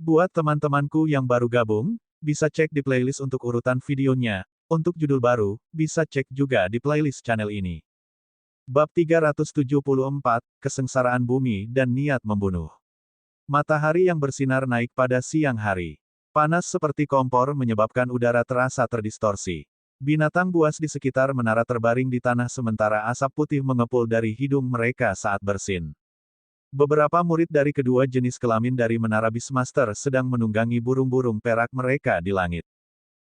Buat teman-temanku yang baru gabung, bisa cek di playlist untuk urutan videonya. Untuk judul baru, bisa cek juga di playlist channel ini. Bab 374, Kesengsaraan Bumi dan Niat Membunuh. Matahari yang bersinar naik pada siang hari. Panas seperti kompor menyebabkan udara terasa terdistorsi. Binatang buas di sekitar menara terbaring di tanah sementara asap putih mengepul dari hidung mereka saat bersin. Beberapa murid dari kedua jenis kelamin dari Menara Beastmaster sedang menunggangi burung-burung perak mereka di langit.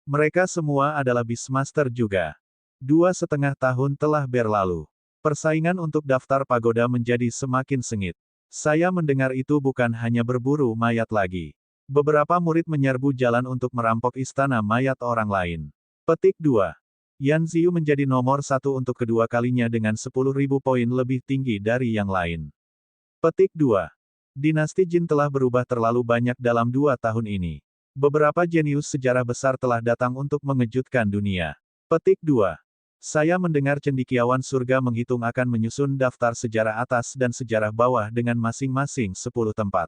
Mereka semua adalah Beastmaster juga. 2,5 tahun telah berlalu. Persaingan untuk daftar pagoda menjadi semakin sengit. Saya mendengar itu bukan hanya berburu mayat lagi. Beberapa murid menyerbu jalan untuk merampok istana mayat orang lain. Petik 2. Yan Ziyu menjadi nomor 1 untuk kedua kalinya dengan 10.000 poin lebih tinggi dari yang lain. Petik 2. Dinasti Jin telah berubah terlalu banyak dalam 2 tahun ini. Beberapa jenius sejarah besar telah datang untuk mengejutkan dunia. Petik 2. Saya mendengar cendekiawan surga menghitung akan menyusun daftar sejarah atas dan sejarah bawah dengan masing-masing 10 tempat.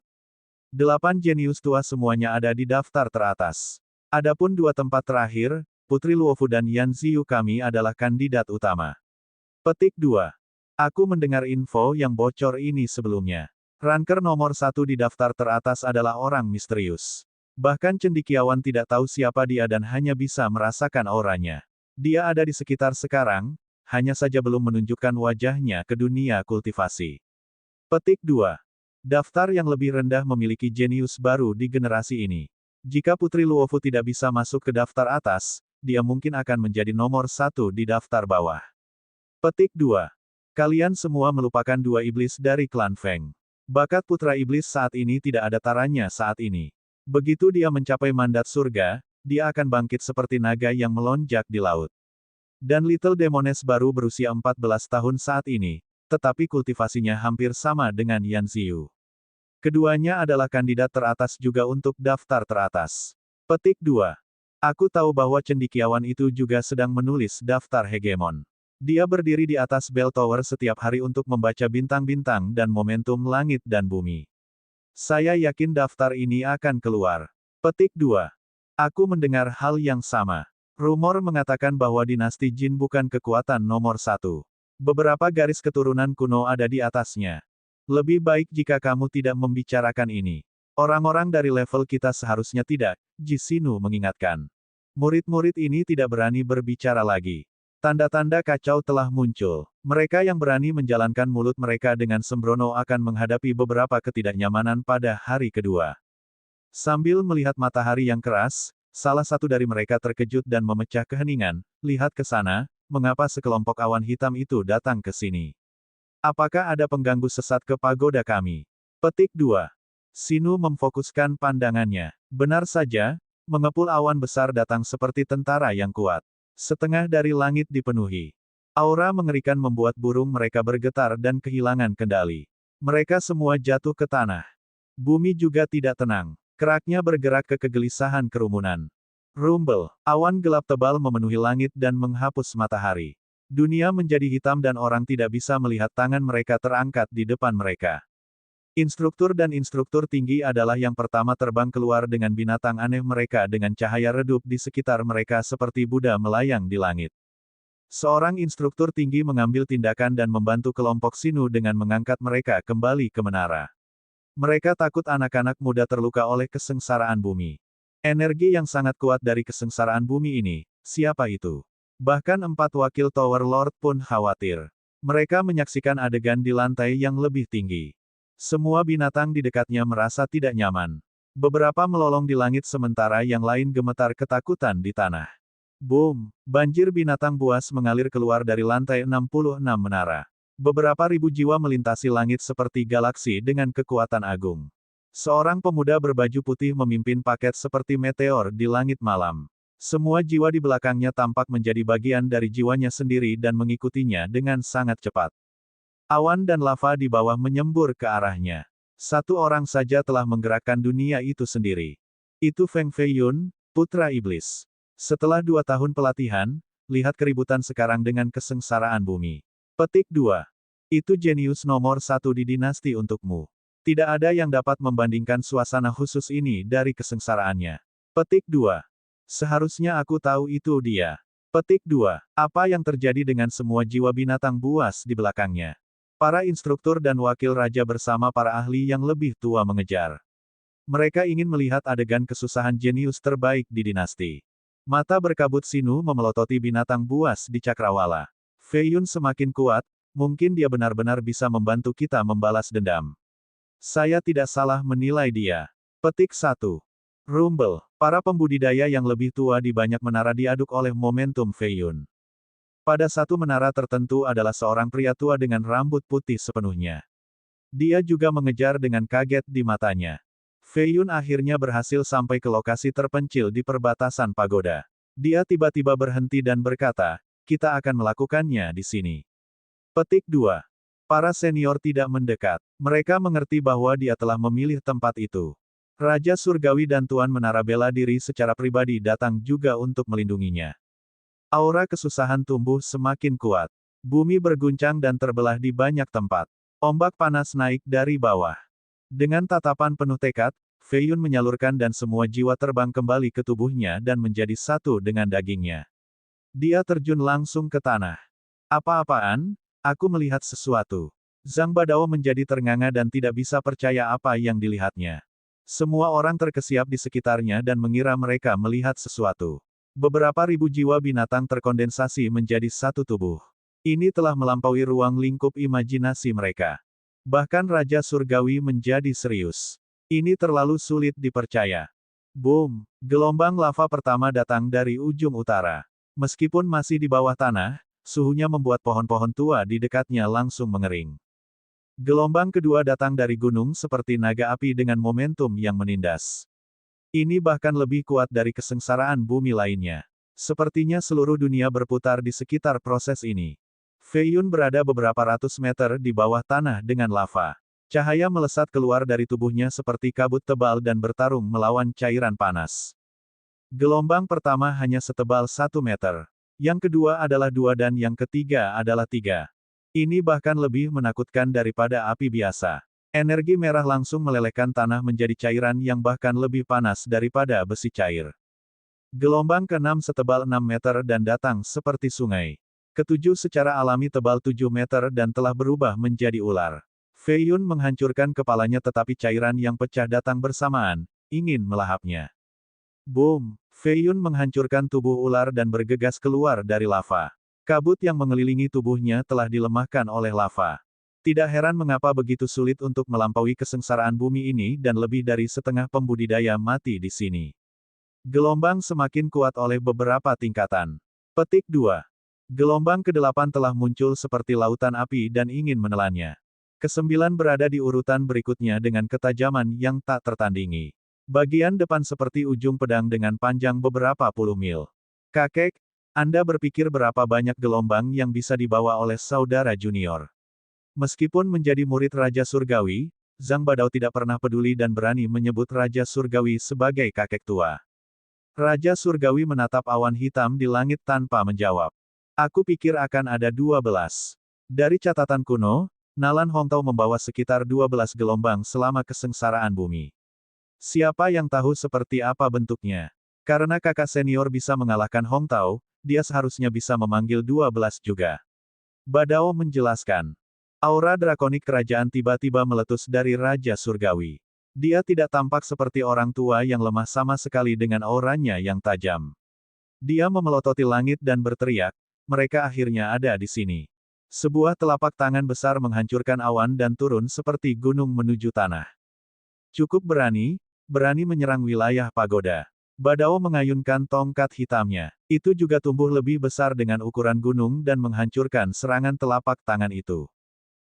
8 jenius tua semuanya ada di daftar teratas. Adapun 2 tempat terakhir, Putri Luofu dan Yan Ziyu kami adalah kandidat utama. Petik 2. Aku mendengar info yang bocor ini sebelumnya. Ranker nomor 1 di daftar teratas adalah orang misterius. Bahkan cendekiawan tidak tahu siapa dia dan hanya bisa merasakan auranya. Dia ada di sekitar sekarang, hanya saja belum menunjukkan wajahnya ke dunia kultivasi. Petik 2. Daftar yang lebih rendah memiliki jenius baru di generasi ini. Jika Putri Luofu tidak bisa masuk ke daftar atas, dia mungkin akan menjadi nomor 1 di daftar bawah. Petik 2. Kalian semua melupakan 2 iblis dari klan Feng. Bakat putra iblis saat ini tidak ada taranya saat ini. Begitu dia mencapai mandat surga, dia akan bangkit seperti naga yang melonjak di laut. Dan Little Demoness baru berusia 14 tahun saat ini, tetapi kultivasinya hampir sama dengan Yan Ziyu. Keduanya adalah kandidat teratas juga untuk daftar teratas. Petik 2. Aku tahu bahwa cendekiawan itu juga sedang menulis daftar hegemon. Dia berdiri di atas bell tower setiap hari untuk membaca bintang-bintang dan momentum langit dan bumi. Saya yakin daftar ini akan keluar. Petik 2. Aku mendengar hal yang sama. Rumor mengatakan bahwa dinasti Jin bukan kekuatan nomor 1. Beberapa garis keturunan kuno ada di atasnya. Lebih baik jika kamu tidak membicarakan ini. Orang-orang dari level kita seharusnya tidak, Jisinu mengingatkan. Murid-murid ini tidak berani berbicara lagi. Tanda-tanda kacau telah muncul. Mereka yang berani menjalankan mulut mereka dengan sembrono akan menghadapi beberapa ketidaknyamanan pada hari kedua. Sambil melihat matahari yang keras, salah satu dari mereka terkejut dan memecah keheningan. Lihat ke sana, mengapa sekelompok awan hitam itu datang ke sini? Apakah ada pengganggu sesat ke pagoda kami? Petik 2. Sinu memfokuskan pandangannya. Benar saja, mengepul awan besar datang seperti tentara yang kuat. Setengah dari langit dipenuhi. Aura mengerikan membuat burung mereka bergetar dan kehilangan kendali. Mereka semua jatuh ke tanah. Bumi juga tidak tenang. Keraknya bergerak ke kegelisahan kerumunan. Rumble, awan gelap tebal memenuhi langit dan menghapus matahari. Dunia menjadi hitam dan orang tidak bisa melihat tangan mereka terangkat di depan mereka. Instruktur dan instruktur tinggi adalah yang pertama terbang keluar dengan binatang aneh mereka dengan cahaya redup di sekitar mereka seperti Buddha melayang di langit. Seorang instruktur tinggi mengambil tindakan dan membantu kelompok Sinu dengan mengangkat mereka kembali ke menara. Mereka takut anak-anak muda terluka oleh kesengsaraan bumi. Energi yang sangat kuat dari kesengsaraan bumi ini, siapa itu? Bahkan 4 wakil Tower Lord pun khawatir. Mereka menyaksikan adegan di lantai yang lebih tinggi. Semua binatang di dekatnya merasa tidak nyaman. Beberapa melolong di langit sementara yang lain gemetar ketakutan di tanah. Boom! Banjir binatang buas mengalir keluar dari lantai 66 menara. Beberapa ribu jiwa melintasi langit seperti galaksi dengan kekuatan agung. Seorang pemuda berbaju putih memimpin paket seperti meteor di langit malam. Semua jiwa di belakangnya tampak menjadi bagian dari jiwanya sendiri dan mengikutinya dengan sangat cepat. Awan dan lava di bawah menyembur ke arahnya. Satu orang saja telah menggerakkan dunia itu sendiri. Itu Feng Feiyun, putra iblis. Setelah 2 tahun pelatihan, lihat keributan sekarang dengan kesengsaraan bumi. Petik 2. Itu jenius nomor 1 di dinasti untukmu. Tidak ada yang dapat membandingkan suasana khusus ini dari kesengsaraannya. Petik 2. Seharusnya aku tahu itu dia. Petik 2. Apa yang terjadi dengan semua jiwa binatang buas di belakangnya? Para instruktur dan wakil raja bersama para ahli yang lebih tua mengejar. Mereka ingin melihat adegan kesusahan jenius terbaik di dinasti. Mata berkabut Sinu memelototi binatang buas di cakrawala. Fei Yun semakin kuat, mungkin dia benar-benar bisa membantu kita membalas dendam. Saya tidak salah menilai dia. Petik 1. Rumble. Para pembudidaya yang lebih tua di banyak menara diaduk oleh momentum Fei Yun. Pada satu menara tertentu adalah seorang pria tua dengan rambut putih sepenuhnya. Dia juga mengejar dengan kaget di matanya. Fei Yun akhirnya berhasil sampai ke lokasi terpencil di perbatasan pagoda. Dia tiba-tiba berhenti dan berkata, kita akan melakukannya di sini. Petik 2. Para senior tidak mendekat. Mereka mengerti bahwa dia telah memilih tempat itu. Raja Surgawi dan Tuan Menara bela diri secara pribadi datang juga untuk melindunginya. Aura kesusahan tumbuh semakin kuat. Bumi berguncang dan terbelah di banyak tempat. Ombak panas naik dari bawah. Dengan tatapan penuh tekad, Fei Yun menyalurkan dan semua jiwa terbang kembali ke tubuhnya dan menjadi satu dengan dagingnya. Dia terjun langsung ke tanah. Apa-apaan? Aku melihat sesuatu. Zhang Badao menjadi ternganga dan tidak bisa percaya apa yang dilihatnya. Semua orang terkesiap di sekitarnya dan mengira mereka melihat sesuatu. Beberapa ribu jiwa binatang terkondensasi menjadi satu tubuh. Ini telah melampaui ruang lingkup imajinasi mereka. Bahkan Raja Surgawi menjadi serius. Ini terlalu sulit dipercaya. Boom! Gelombang lava pertama datang dari ujung utara. Meskipun masih di bawah tanah, suhunya membuat pohon-pohon tua di dekatnya langsung mengering. Gelombang kedua datang dari gunung seperti naga api dengan momentum yang menindas. Ini bahkan lebih kuat dari kesengsaraan bumi lainnya. Sepertinya seluruh dunia berputar di sekitar proses ini. Fei Yun berada beberapa ratus meter di bawah tanah dengan lava. Cahaya melesat keluar dari tubuhnya seperti kabut tebal dan bertarung melawan cairan panas. Gelombang pertama hanya setebal 1 meter. Yang kedua adalah 2 dan yang ketiga adalah 3. Ini bahkan lebih menakutkan daripada api biasa. Energi merah langsung melelehkan tanah menjadi cairan yang bahkan lebih panas daripada besi cair. Gelombang ke-6 setebal 6 meter dan datang seperti sungai. Ke-7 secara alami tebal 7 meter dan telah berubah menjadi ular. Fei Yun menghancurkan kepalanya tetapi cairan yang pecah datang bersamaan, ingin melahapnya. Boom! Fei Yun menghancurkan tubuh ular dan bergegas keluar dari lava. Kabut yang mengelilingi tubuhnya telah dilemahkan oleh lava. Tidak heran mengapa begitu sulit untuk melampaui kesengsaraan bumi ini dan lebih dari setengah pembudidaya mati di sini. Gelombang semakin kuat oleh beberapa tingkatan. Petik 2. Gelombang ke-8 telah muncul seperti lautan api dan ingin menelannya. Ke-9 berada di urutan berikutnya dengan ketajaman yang tak tertandingi. Bagian depan seperti ujung pedang dengan panjang beberapa puluh mil. Kakek, Anda berpikir berapa banyak gelombang yang bisa dibawa oleh saudara junior? Meskipun menjadi murid Raja Surgawi, Zhang Badao tidak pernah peduli dan berani menyebut Raja Surgawi sebagai kakek tua. Raja Surgawi menatap awan hitam di langit tanpa menjawab. Aku pikir akan ada 12. Dari catatan kuno, Nalan Hongtao membawa sekitar 12 gelombang selama kesengsaraan bumi. Siapa yang tahu seperti apa bentuknya? Karena kakak senior bisa mengalahkan Hongtao, dia seharusnya bisa memanggil 12 juga. Badao menjelaskan. Aura drakonik kerajaan tiba-tiba meletus dari Raja Surgawi. Dia tidak tampak seperti orang tua yang lemah sama sekali dengan auranya yang tajam. Dia memelototi langit dan berteriak, mereka akhirnya ada di sini. Sebuah telapak tangan besar menghancurkan awan dan turun seperti gunung menuju tanah. Cukup berani menyerang wilayah pagoda. Badao mengayunkan tongkat hitamnya. Itu juga tumbuh lebih besar dengan ukuran gunung dan menghancurkan serangan telapak tangan itu.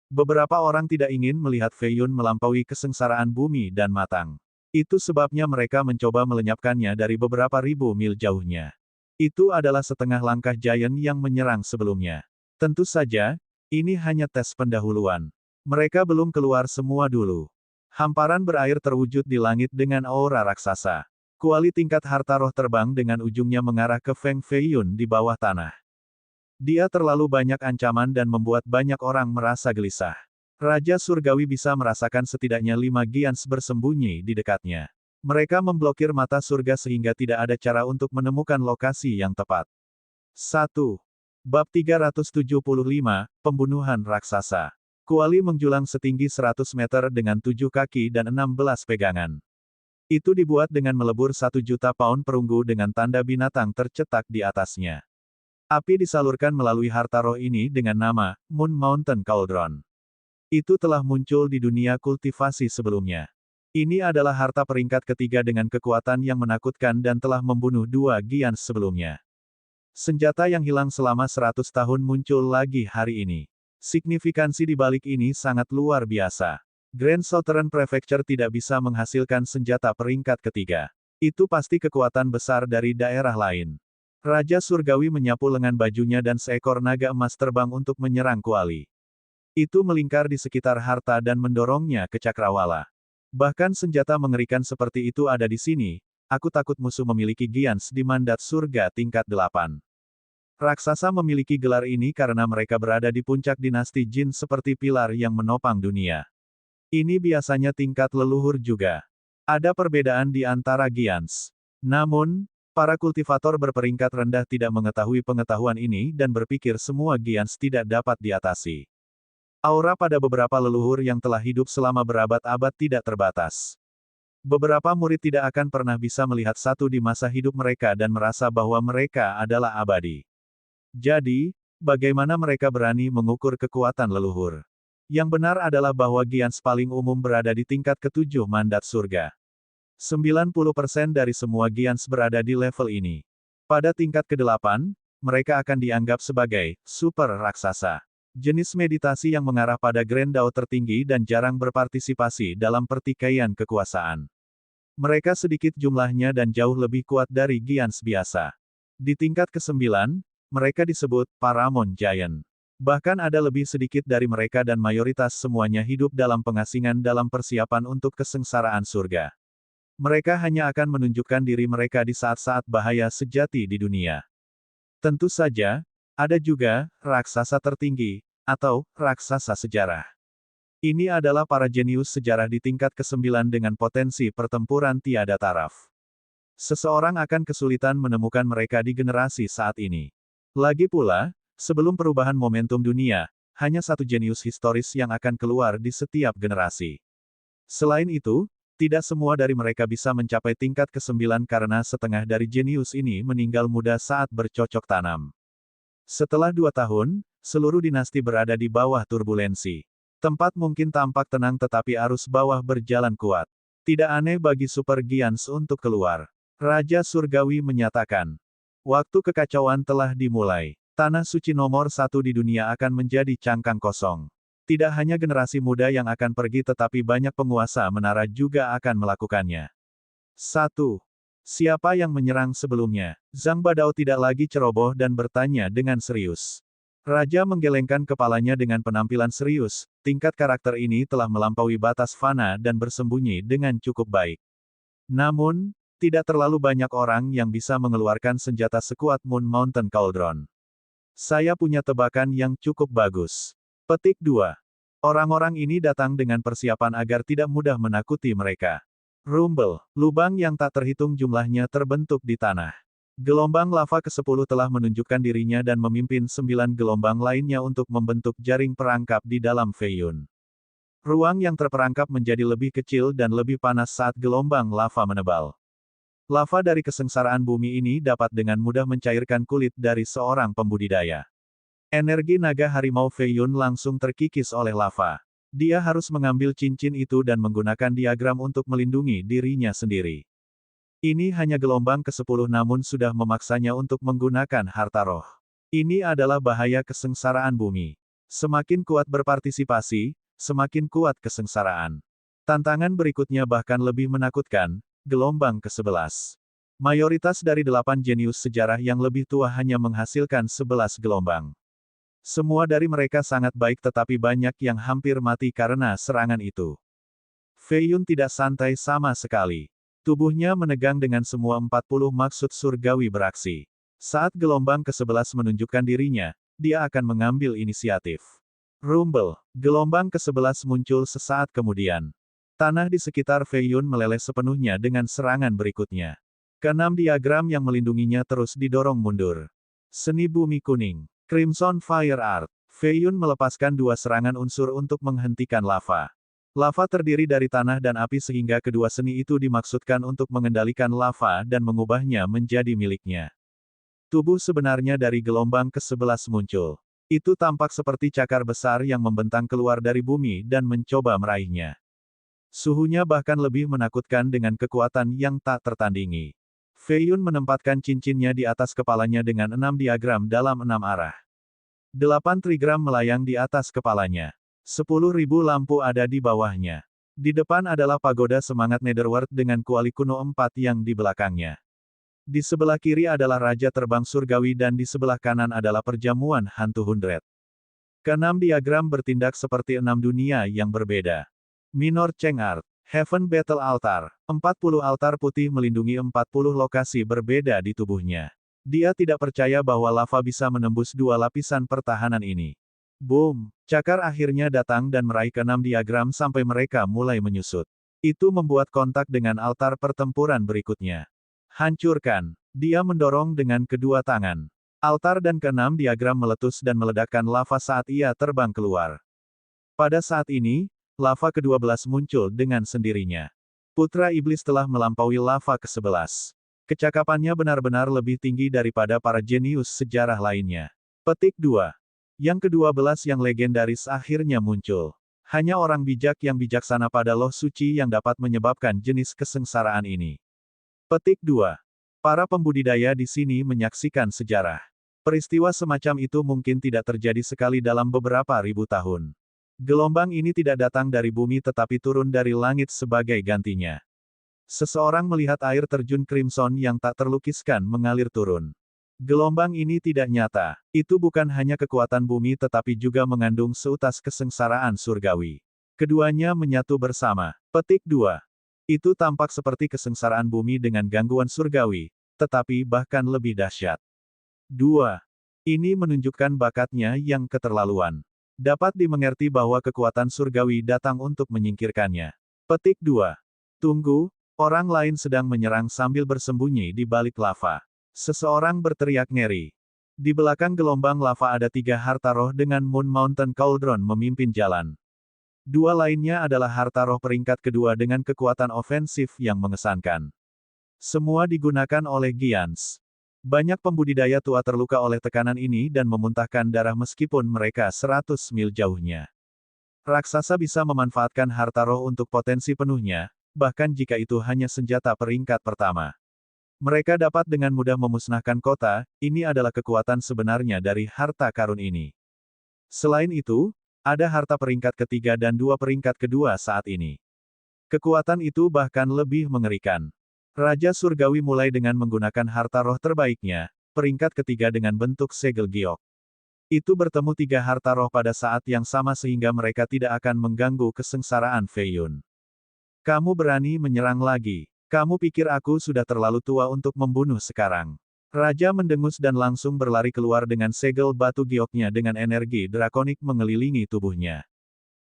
Beberapa orang tidak ingin melihat Fei Yun melampaui kesengsaraan bumi dan matang. Itu sebabnya mereka mencoba melenyapkannya dari beberapa ribu mil jauhnya. Itu adalah setengah langkah Giant yang menyerang sebelumnya. Tentu saja, ini hanya tes pendahuluan. Mereka belum keluar semua dulu. Hamparan berair terwujud di langit dengan aura raksasa. Kuali tingkat harta roh terbang dengan ujungnya mengarah ke Feng Fei Yun di bawah tanah. Dia terlalu banyak ancaman dan membuat banyak orang merasa gelisah. Raja Surgawi bisa merasakan setidaknya 5 Giants bersembunyi di dekatnya. Mereka memblokir mata surga sehingga tidak ada cara untuk menemukan lokasi yang tepat. 1. Bab 375, Pembunuhan Raksasa. Kuali menjulang setinggi 100 meter dengan 7 kaki dan 16 pegangan. Itu dibuat dengan melebur 1 juta pound perunggu dengan tanda binatang tercetak di atasnya. Api disalurkan melalui harta roh ini dengan nama Moon Mountain Cauldron. Itu telah muncul di dunia kultivasi sebelumnya. Ini adalah harta peringkat ketiga dengan kekuatan yang menakutkan dan telah membunuh 2 Giants sebelumnya. Senjata yang hilang selama 100 tahun muncul lagi hari ini. Signifikansi di balik ini sangat luar biasa. Grand Southern Prefecture tidak bisa menghasilkan senjata peringkat ketiga. Itu pasti kekuatan besar dari daerah lain. Raja Surgawi menyapu lengan bajunya dan seekor naga emas terbang untuk menyerang Kuali. Itu melingkar di sekitar harta dan mendorongnya ke cakrawala. Bahkan senjata mengerikan seperti itu ada di sini. Aku takut musuh memiliki Giants di mandat surga tingkat 8. Raksasa memiliki gelar ini karena mereka berada di puncak dinasti Jin seperti pilar yang menopang dunia. Ini biasanya tingkat leluhur juga. Ada perbedaan di antara Giants. Namun, para kultivator berperingkat rendah tidak mengetahui pengetahuan ini dan berpikir semua Giants tidak dapat diatasi. Aura pada beberapa leluhur yang telah hidup selama berabad-abad tidak terbatas. Beberapa murid tidak akan pernah bisa melihat satu di masa hidup mereka dan merasa bahwa mereka adalah abadi. Jadi, bagaimana mereka berani mengukur kekuatan leluhur? Yang benar adalah bahwa Giants paling umum berada di tingkat ke-7 mandat surga. 90% dari semua Giants berada di level ini. Pada tingkat ke-8, mereka akan dianggap sebagai super raksasa. Jenis meditasi yang mengarah pada Grand Dao tertinggi dan jarang berpartisipasi dalam pertikaian kekuasaan. Mereka sedikit jumlahnya dan jauh lebih kuat dari Giants biasa. Di tingkat ke-9, mereka disebut Paramount Giant. Bahkan ada lebih sedikit dari mereka dan mayoritas semuanya hidup dalam pengasingan dalam persiapan untuk kesengsaraan surga. Mereka hanya akan menunjukkan diri mereka di saat-saat bahaya sejati di dunia. Tentu saja, ada juga raksasa tertinggi, atau raksasa sejarah. Ini adalah para jenius sejarah di tingkat ke-9 dengan potensi pertempuran tiada taraf. Seseorang akan kesulitan menemukan mereka di generasi saat ini. Lagi pula, sebelum perubahan momentum dunia, hanya satu jenius historis yang akan keluar di setiap generasi. Selain itu, tidak semua dari mereka bisa mencapai tingkat ke-9 karena setengah dari jenius ini meninggal muda saat bercocok tanam. Setelah 2 tahun, seluruh dinasti berada di bawah turbulensi. Tempat mungkin tampak tenang tetapi arus bawah berjalan kuat. Tidak aneh bagi Super Giants untuk keluar. Raja Surgawi menyatakan, waktu kekacauan telah dimulai. Tanah suci nomor 1 di dunia akan menjadi cangkang kosong. Tidak hanya generasi muda yang akan pergi tetapi banyak penguasa menara juga akan melakukannya. 1. Siapa yang menyerang sebelumnya? Zhang Badao tidak lagi ceroboh dan bertanya dengan serius. Raja menggelengkan kepalanya dengan penampilan serius, tingkat karakter ini telah melampaui batas fana dan bersembunyi dengan cukup baik. Namun, tidak terlalu banyak orang yang bisa mengeluarkan senjata sekuat Moon Mountain Cauldron. Saya punya tebakan yang cukup bagus. Petik 2. Orang-orang ini datang dengan persiapan agar tidak mudah menakuti mereka. Rumble, lubang yang tak terhitung jumlahnya terbentuk di tanah. Gelombang lava ke-10 telah menunjukkan dirinya dan memimpin 9 gelombang lainnya untuk membentuk jaring perangkap di dalam Fei Yun. Ruang yang terperangkap menjadi lebih kecil dan lebih panas saat gelombang lava menebal. Lava dari kesengsaraan bumi ini dapat dengan mudah mencairkan kulit dari seorang pembudidaya. Energi naga harimau Fei Yun langsung terkikis oleh lava. Dia harus mengambil cincin itu dan menggunakan diagram untuk melindungi dirinya sendiri. Ini hanya gelombang ke-10 namun sudah memaksanya untuk menggunakan harta roh. Ini adalah bahaya kesengsaraan bumi. Semakin kuat berpartisipasi, semakin kuat kesengsaraan. Tantangan berikutnya bahkan lebih menakutkan, gelombang ke-11. Mayoritas dari 8 jenius sejarah yang lebih tua hanya menghasilkan 11 gelombang. Semua dari mereka sangat baik tetapi banyak yang hampir mati karena serangan itu. Fei Yun tidak santai sama sekali. Tubuhnya menegang dengan semua 40 maksud surgawi beraksi. Saat gelombang ke-11 menunjukkan dirinya, dia akan mengambil inisiatif. Rumble. Gelombang ke-11 muncul sesaat kemudian. Tanah di sekitar Fei Yun meleleh sepenuhnya dengan serangan berikutnya. Keenam diagram yang melindunginya terus didorong mundur. Seni bumi kuning. Crimson Fire Art. Fei Yun melepaskan dua serangan unsur untuk menghentikan lava. Lava terdiri dari tanah dan api sehingga kedua seni itu dimaksudkan untuk mengendalikan lava dan mengubahnya menjadi miliknya. Tubuh sebenarnya dari gelombang ke-11 muncul. Itu tampak seperti cakar besar yang membentang keluar dari bumi dan mencoba meraihnya. Suhunya bahkan lebih menakutkan dengan kekuatan yang tak tertandingi. Fei Yun menempatkan cincinnya di atas kepalanya dengan 6 diagram dalam 6 arah. 8 trigram melayang di atas kepalanya. 10.000 lampu ada di bawahnya. Di depan adalah pagoda semangat Netherworld dengan kuali kuno 4 yang di belakangnya. Di sebelah kiri adalah Raja Terbang Surgawi dan di sebelah kanan adalah Perjamuan Hantu Hundred. Keenam diagram bertindak seperti 6 dunia yang berbeda. Minor Cheng Art. Heaven Battle Altar. 40 altar putih melindungi 40 lokasi berbeda di tubuhnya. Dia tidak percaya bahwa lava bisa menembus dua lapisan pertahanan ini. Boom! Cakar akhirnya datang dan meraih keenam diagram sampai mereka mulai menyusut. Itu membuat kontak dengan altar pertempuran berikutnya. Hancurkan! Dia mendorong dengan kedua tangan. Altar dan keenam diagram meletus dan meledakkan lava saat ia terbang keluar. Pada saat ini, lava ke-12 muncul dengan sendirinya. Putra Iblis telah melampaui lava ke-11. Kecakapannya benar-benar lebih tinggi daripada para jenius sejarah lainnya. Petik 2. Yang ke-12 yang legendaris akhirnya muncul. Hanya orang bijak yang bijaksana pada loh suci yang dapat menyebabkan jenis kesengsaraan ini. Petik 2. Para pembudidaya di sini menyaksikan sejarah. Peristiwa semacam itu mungkin tidak terjadi sekali dalam beberapa ribu tahun. Gelombang ini tidak datang dari bumi tetapi turun dari langit sebagai gantinya. Seseorang melihat air terjun crimson yang tak terlukiskan mengalir turun. Gelombang ini tidak nyata. Itu bukan hanya kekuatan bumi tetapi juga mengandung seutas kesengsaraan surgawi. Keduanya menyatu bersama. Petik 2. Itu tampak seperti kesengsaraan bumi dengan gangguan surgawi, tetapi bahkan lebih dahsyat. 2. Ini menunjukkan bakatnya yang keterlaluan. Dapat dimengerti bahwa kekuatan surgawi datang untuk menyingkirkannya. Petik 2. Tunggu, orang lain sedang menyerang sambil bersembunyi di balik lava. Seseorang berteriak ngeri. Di belakang gelombang lava ada 3 harta roh dengan Moon Mountain Cauldron memimpin jalan. 2 lainnya adalah harta roh peringkat kedua dengan kekuatan ofensif yang mengesankan. Semua digunakan oleh Giants. Banyak pembudidaya tua terluka oleh tekanan ini dan memuntahkan darah meskipun mereka 100 mil jauhnya. Raksasa bisa memanfaatkan harta roh untuk potensi penuhnya, bahkan jika itu hanya senjata peringkat pertama. Mereka dapat dengan mudah memusnahkan kota, ini adalah kekuatan sebenarnya dari harta karun ini. Selain itu, ada harta peringkat ketiga dan 2 peringkat kedua saat ini. Kekuatan itu bahkan lebih mengerikan. Raja Surgawi mulai dengan menggunakan harta roh terbaiknya, peringkat ketiga dengan bentuk segel giok. Itu bertemu 3 harta roh pada saat yang sama sehingga mereka tidak akan mengganggu kesengsaraan Fei Yun. Kamu berani menyerang lagi. Kamu pikir aku sudah terlalu tua untuk membunuh sekarang. Raja mendengus dan langsung berlari keluar dengan segel batu gioknya dengan energi drakonik mengelilingi tubuhnya.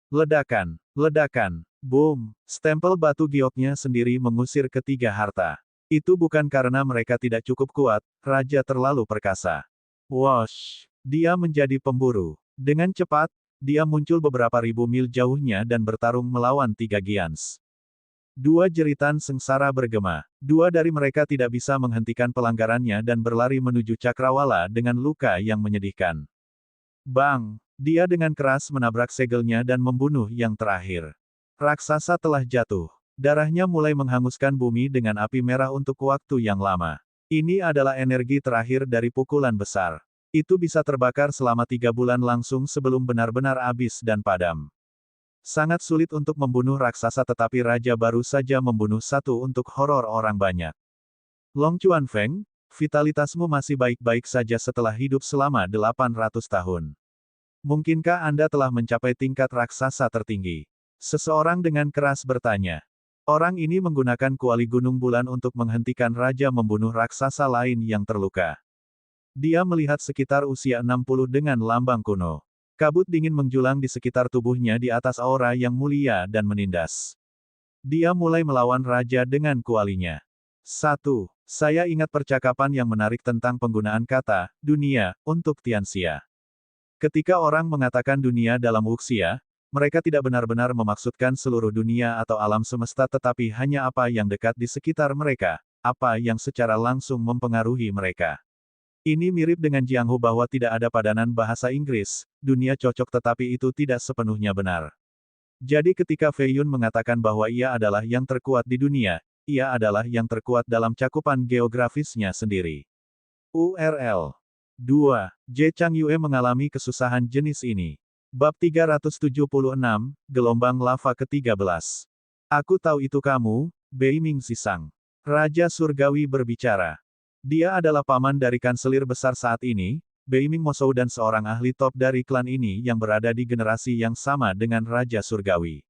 Ledakan, ledakan, boom, stempel batu gioknya sendiri mengusir ketiga harta. Itu bukan karena mereka tidak cukup kuat, Raja terlalu perkasa. Wosh, dia menjadi pemburu. Dengan cepat, dia muncul beberapa ribu mil jauhnya dan bertarung melawan 3 Giants. 2 jeritan sengsara bergema. 2 dari mereka tidak bisa menghentikan pelanggarannya dan berlari menuju cakrawala dengan luka yang menyedihkan. Bang! Dia dengan keras menabrak segelnya dan membunuh yang terakhir. Raksasa telah jatuh. Darahnya mulai menghanguskan bumi dengan api merah untuk waktu yang lama. Ini adalah energi terakhir dari pukulan besar. Itu bisa terbakar selama 3 bulan langsung sebelum benar-benar habis dan padam. Sangat sulit untuk membunuh raksasa tetapi Raja baru saja membunuh 1 untuk horor orang banyak. Long Chuanfeng, vitalitasmu masih baik-baik saja setelah hidup selama 800 tahun. Mungkinkah Anda telah mencapai tingkat raksasa tertinggi? Seseorang dengan keras bertanya. Orang ini menggunakan kuali gunung bulan untuk menghentikan Raja membunuh raksasa lain yang terluka. Dia melihat sekitar usia 60 dengan lambang kuno. Kabut dingin menjulang di sekitar tubuhnya di atas aura yang mulia dan menindas. Dia mulai melawan raja dengan kualinya. 1. Saya ingat percakapan yang menarik tentang penggunaan kata, dunia, untuk Tianxia. Ketika orang mengatakan dunia dalam wuxia, mereka tidak benar-benar memaksudkan seluruh dunia atau alam semesta tetapi hanya apa yang dekat di sekitar mereka, apa yang secara langsung mempengaruhi mereka. Ini mirip dengan Jianghu bahwa tidak ada padanan bahasa Inggris, dunia cocok tetapi itu tidak sepenuhnya benar. Jadi ketika Fei Yun mengatakan bahwa ia adalah yang terkuat di dunia, ia adalah yang terkuat dalam cakupan geografisnya sendiri. URL 2. Jie Changyue mengalami kesusahan jenis ini. Bab 376, Gelombang Lava ke-13. Aku tahu itu kamu, Beiming Xisang. Raja Surgawi berbicara. Dia adalah paman dari kanselir besar saat ini, Beiming Mosou dan seorang ahli top dari klan ini yang berada di generasi yang sama dengan Raja Surgawi.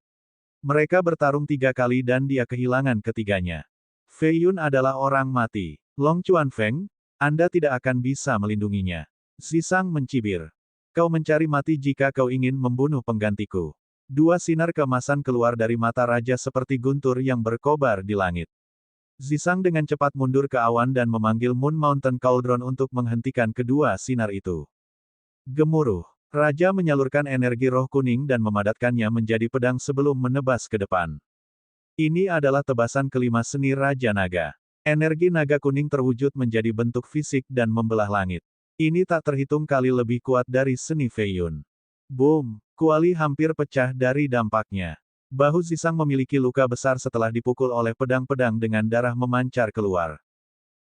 Mereka bertarung 3 kali dan dia kehilangan ketiganya. Fei Yun adalah orang mati. Long Chuanfeng, Anda tidak akan bisa melindunginya. Xisang mencibir. Kau mencari mati jika kau ingin membunuh penggantiku. 2 sinar keemasan keluar dari mata raja seperti guntur yang berkobar di langit. Xisang dengan cepat mundur ke awan dan memanggil Moon Mountain Cauldron untuk menghentikan kedua sinar itu. Gemuruh. Raja menyalurkan energi roh kuning dan memadatkannya menjadi pedang sebelum menebas ke depan. Ini adalah tebasan kelima seni Raja Naga. Energi naga kuning terwujud menjadi bentuk fisik dan membelah langit. Ini tak terhitung kali lebih kuat dari seni Fei Yun. Boom! Kuali hampir pecah dari dampaknya. Bahu Xisang memiliki luka besar setelah dipukul oleh pedang-pedang dengan darah memancar keluar.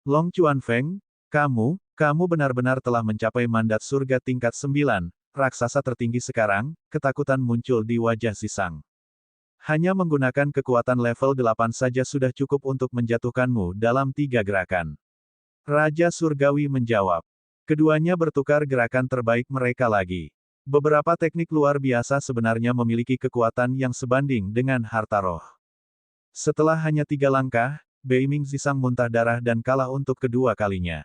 Long Chuanfeng, kamu benar-benar telah mencapai mandat surga tingkat 9, raksasa tertinggi sekarang, ketakutan muncul di wajah Xisang. Hanya menggunakan kekuatan level 8 saja sudah cukup untuk menjatuhkanmu dalam 3 gerakan. Raja Surgawi menjawab. Keduanya bertukar gerakan terbaik mereka lagi. Beberapa teknik luar biasa sebenarnya memiliki kekuatan yang sebanding dengan harta roh. Setelah hanya 3 langkah, Beiming Xisang muntah darah dan kalah untuk kedua kalinya.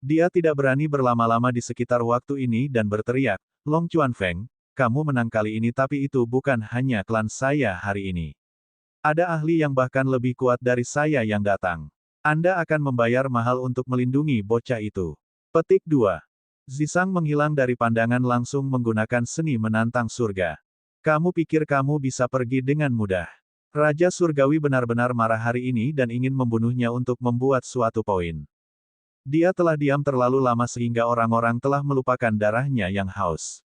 Dia tidak berani berlama-lama di sekitar waktu ini dan berteriak, Long Chuanfeng, kamu menang kali ini tapi itu bukan hanya klan saya hari ini. Ada ahli yang bahkan lebih kuat dari saya yang datang. Anda akan membayar mahal untuk melindungi bocah itu. Petik 2. Xisang menghilang dari pandangan langsung menggunakan seni menantang surga. Kamu pikir kamu bisa pergi dengan mudah. Raja Surgawi benar-benar marah hari ini dan ingin membunuhnya untuk membuat suatu poin. Dia telah diam terlalu lama sehingga orang-orang telah melupakan darahnya yang haus.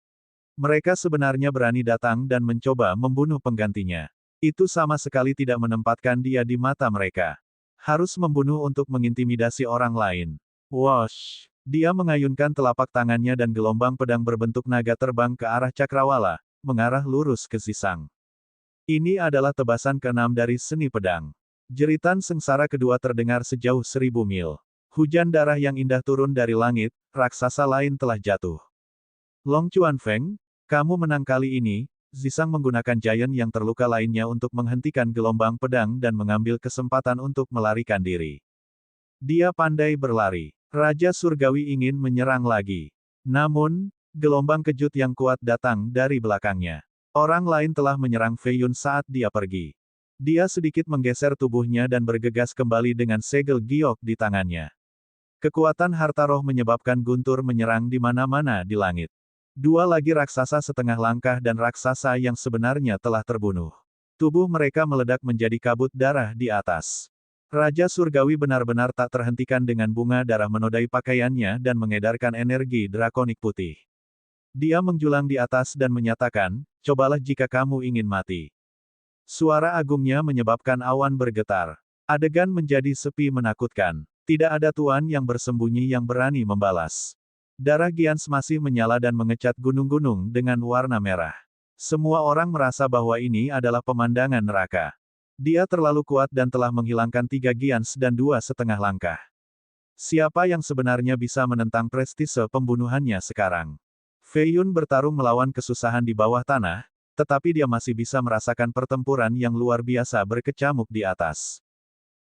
Mereka sebenarnya berani datang dan mencoba membunuh penggantinya. Itu sama sekali tidak menempatkan dia di mata mereka. Harus membunuh untuk mengintimidasi orang lain. Wosh! Dia mengayunkan telapak tangannya dan gelombang pedang berbentuk naga terbang ke arah cakrawala, mengarah lurus ke Xisang. Ini adalah tebasan ke-6 dari seni pedang. Jeritan sengsara kedua terdengar sejauh 1000 mil. Hujan darah yang indah turun dari langit, raksasa lain telah jatuh. Long Chuanfeng, kamu menang kali ini. Xisang menggunakan giant yang terluka lainnya untuk menghentikan gelombang pedang dan mengambil kesempatan untuk melarikan diri. Dia pandai berlari. Raja Surgawi ingin menyerang lagi. Namun, gelombang kejut yang kuat datang dari belakangnya. Orang lain telah menyerang Fei Yun saat dia pergi. Dia sedikit menggeser tubuhnya dan bergegas kembali dengan segel giok di tangannya. Kekuatan harta roh menyebabkan guntur menyerang di mana-mana di langit. 2 lagi raksasa setengah langkah dan raksasa yang sebenarnya telah terbunuh. Tubuh mereka meledak menjadi kabut darah di atas. Raja Surgawi benar-benar tak terhentikan dengan bunga darah menodai pakaiannya dan mengedarkan energi drakonik putih. Dia menjulang di atas dan menyatakan, cobalah jika kamu ingin mati. Suara agungnya menyebabkan awan bergetar. Adegan menjadi sepi menakutkan. Tidak ada tuan yang bersembunyi yang berani membalas. Darah Giants masih menyala dan mengecat gunung-gunung dengan warna merah. Semua orang merasa bahwa ini adalah pemandangan neraka. Dia terlalu kuat dan telah menghilangkan 3 Giants dan 2,5 langkah. Siapa yang sebenarnya bisa menentang prestise pembunuhannya sekarang? Fei Yun bertarung melawan kesusahan di bawah tanah, tetapi dia masih bisa merasakan pertempuran yang luar biasa berkecamuk di atas.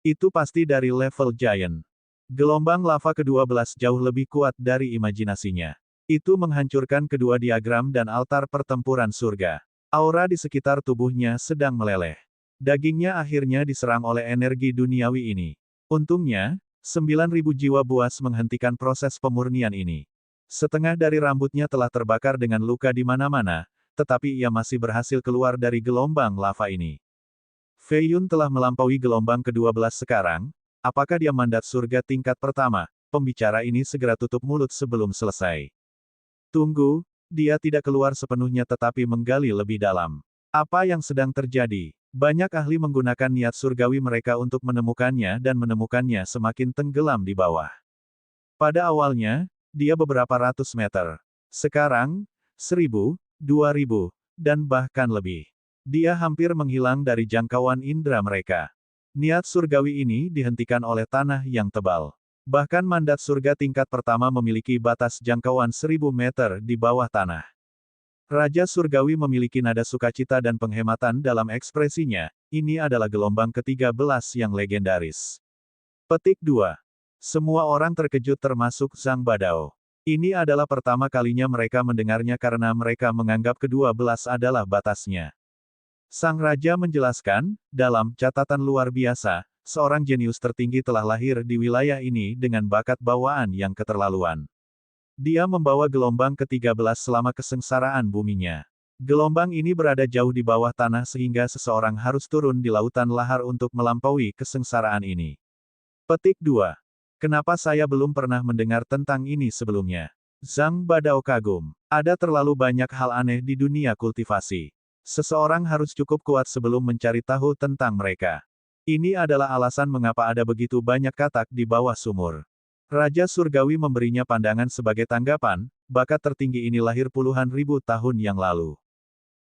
Itu pasti dari level Giant. Gelombang lava ke-12 jauh lebih kuat dari imajinasinya. Itu menghancurkan kedua diagram dan altar pertempuran surga. Aura di sekitar tubuhnya sedang meleleh. Dagingnya akhirnya diserang oleh energi duniawi ini. Untungnya, 9.000 jiwa buas menghentikan proses pemurnian ini. Setengah dari rambutnya telah terbakar dengan luka di mana-mana, tetapi ia masih berhasil keluar dari gelombang lava ini. Fei Yun telah melampaui gelombang ke-12 sekarang. Apakah dia mandat surga tingkat pertama? Pembicara ini segera tutup mulut sebelum selesai. Tunggu, dia tidak keluar sepenuhnya tetapi menggali lebih dalam. Apa yang sedang terjadi? Banyak ahli menggunakan niat surgawi mereka untuk menemukannya dan menemukannya semakin tenggelam di bawah. Pada awalnya, dia beberapa ratus meter. Sekarang, 1.000, 2.000, dan bahkan lebih. Dia hampir menghilang dari jangkauan indera mereka. Niat surgawi ini dihentikan oleh tanah yang tebal. Bahkan mandat surga tingkat pertama memiliki batas jangkauan 1.000 meter di bawah tanah. Raja surgawi memiliki nada sukacita dan penghematan dalam ekspresinya. Ini adalah gelombang ke-13 yang legendaris. Petik 2. Semua orang terkejut termasuk Zhang Badao. Ini adalah pertama kalinya mereka mendengarnya karena mereka menganggap ke-12 adalah batasnya. Sang Raja menjelaskan, dalam catatan luar biasa, seorang jenius tertinggi telah lahir di wilayah ini dengan bakat bawaan yang keterlaluan. Dia membawa gelombang ke-13 selama kesengsaraan buminya. Gelombang ini berada jauh di bawah tanah sehingga seseorang harus turun di lautan lahar untuk melampaui kesengsaraan ini. Petik 2. Kenapa saya belum pernah mendengar tentang ini sebelumnya? Zhang Badao kagum. Ada terlalu banyak hal aneh di dunia kultivasi. Seseorang harus cukup kuat sebelum mencari tahu tentang mereka. Ini adalah alasan mengapa ada begitu banyak katak di bawah sumur. Raja Surgawi memberinya pandangan sebagai tanggapan, bakat tertinggi ini lahir puluhan ribu tahun yang lalu.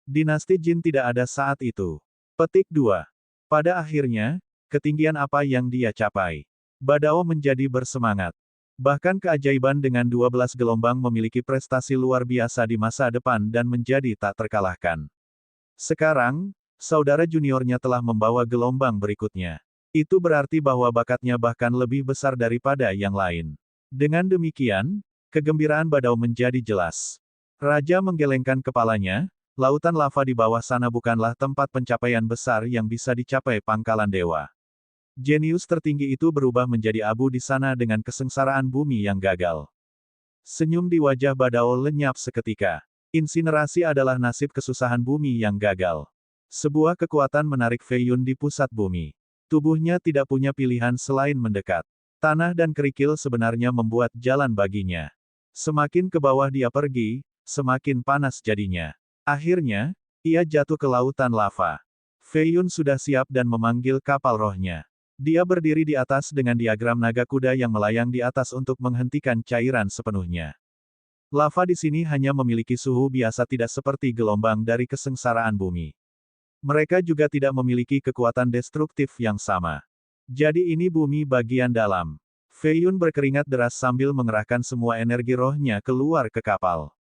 Dinasti Jin tidak ada saat itu. Petik 2. Pada akhirnya, ketinggian apa yang dia capai? Badao menjadi bersemangat. Bahkan keajaiban dengan 12 gelombang memiliki prestasi luar biasa di masa depan dan menjadi tak terkalahkan. Sekarang, saudara juniornya telah membawa gelombang berikutnya. Itu berarti bahwa bakatnya bahkan lebih besar daripada yang lain. Dengan demikian, kegembiraan Badao menjadi jelas. Raja menggelengkan kepalanya, lautan lava di bawah sana bukanlah tempat pencapaian besar yang bisa dicapai pangkalan dewa. Jenius tertinggi itu berubah menjadi abu di sana dengan kesengsaraan bumi yang gagal. Senyum di wajah Badao lenyap seketika. Insinerasi adalah nasib kesusahan bumi yang gagal. Sebuah kekuatan menarik Fei Yun di pusat bumi. Tubuhnya tidak punya pilihan selain mendekat. Tanah dan kerikil sebenarnya membuat jalan baginya. Semakin ke bawah dia pergi, semakin panas jadinya. Akhirnya, ia jatuh ke lautan lava. Fei Yun sudah siap dan memanggil kapal rohnya. Dia berdiri di atas dengan diagram naga kuda yang melayang di atas untuk menghentikan cairan sepenuhnya. Lava di sini hanya memiliki suhu biasa, tidak seperti gelombang dari kesengsaraan bumi. Mereka juga tidak memiliki kekuatan destruktif yang sama. Jadi ini bumi bagian dalam. Fei Yun berkeringat deras sambil mengerahkan semua energi rohnya keluar ke kapal.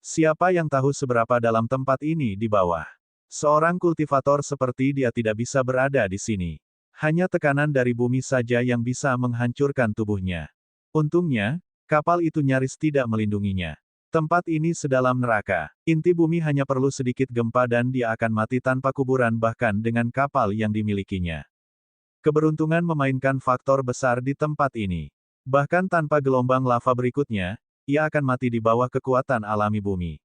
Siapa yang tahu seberapa dalam tempat ini di bawah? Seorang kultivator seperti dia tidak bisa berada di sini. Hanya tekanan dari bumi saja yang bisa menghancurkan tubuhnya. Untungnya, kapal itu nyaris tidak melindunginya. Tempat ini sedalam neraka. Inti bumi hanya perlu sedikit gempa dan dia akan mati tanpa kuburan bahkan dengan kapal yang dimilikinya. Keberuntungan memainkan faktor besar di tempat ini. Bahkan tanpa gelombang lava berikutnya, ia akan mati di bawah kekuatan alami bumi.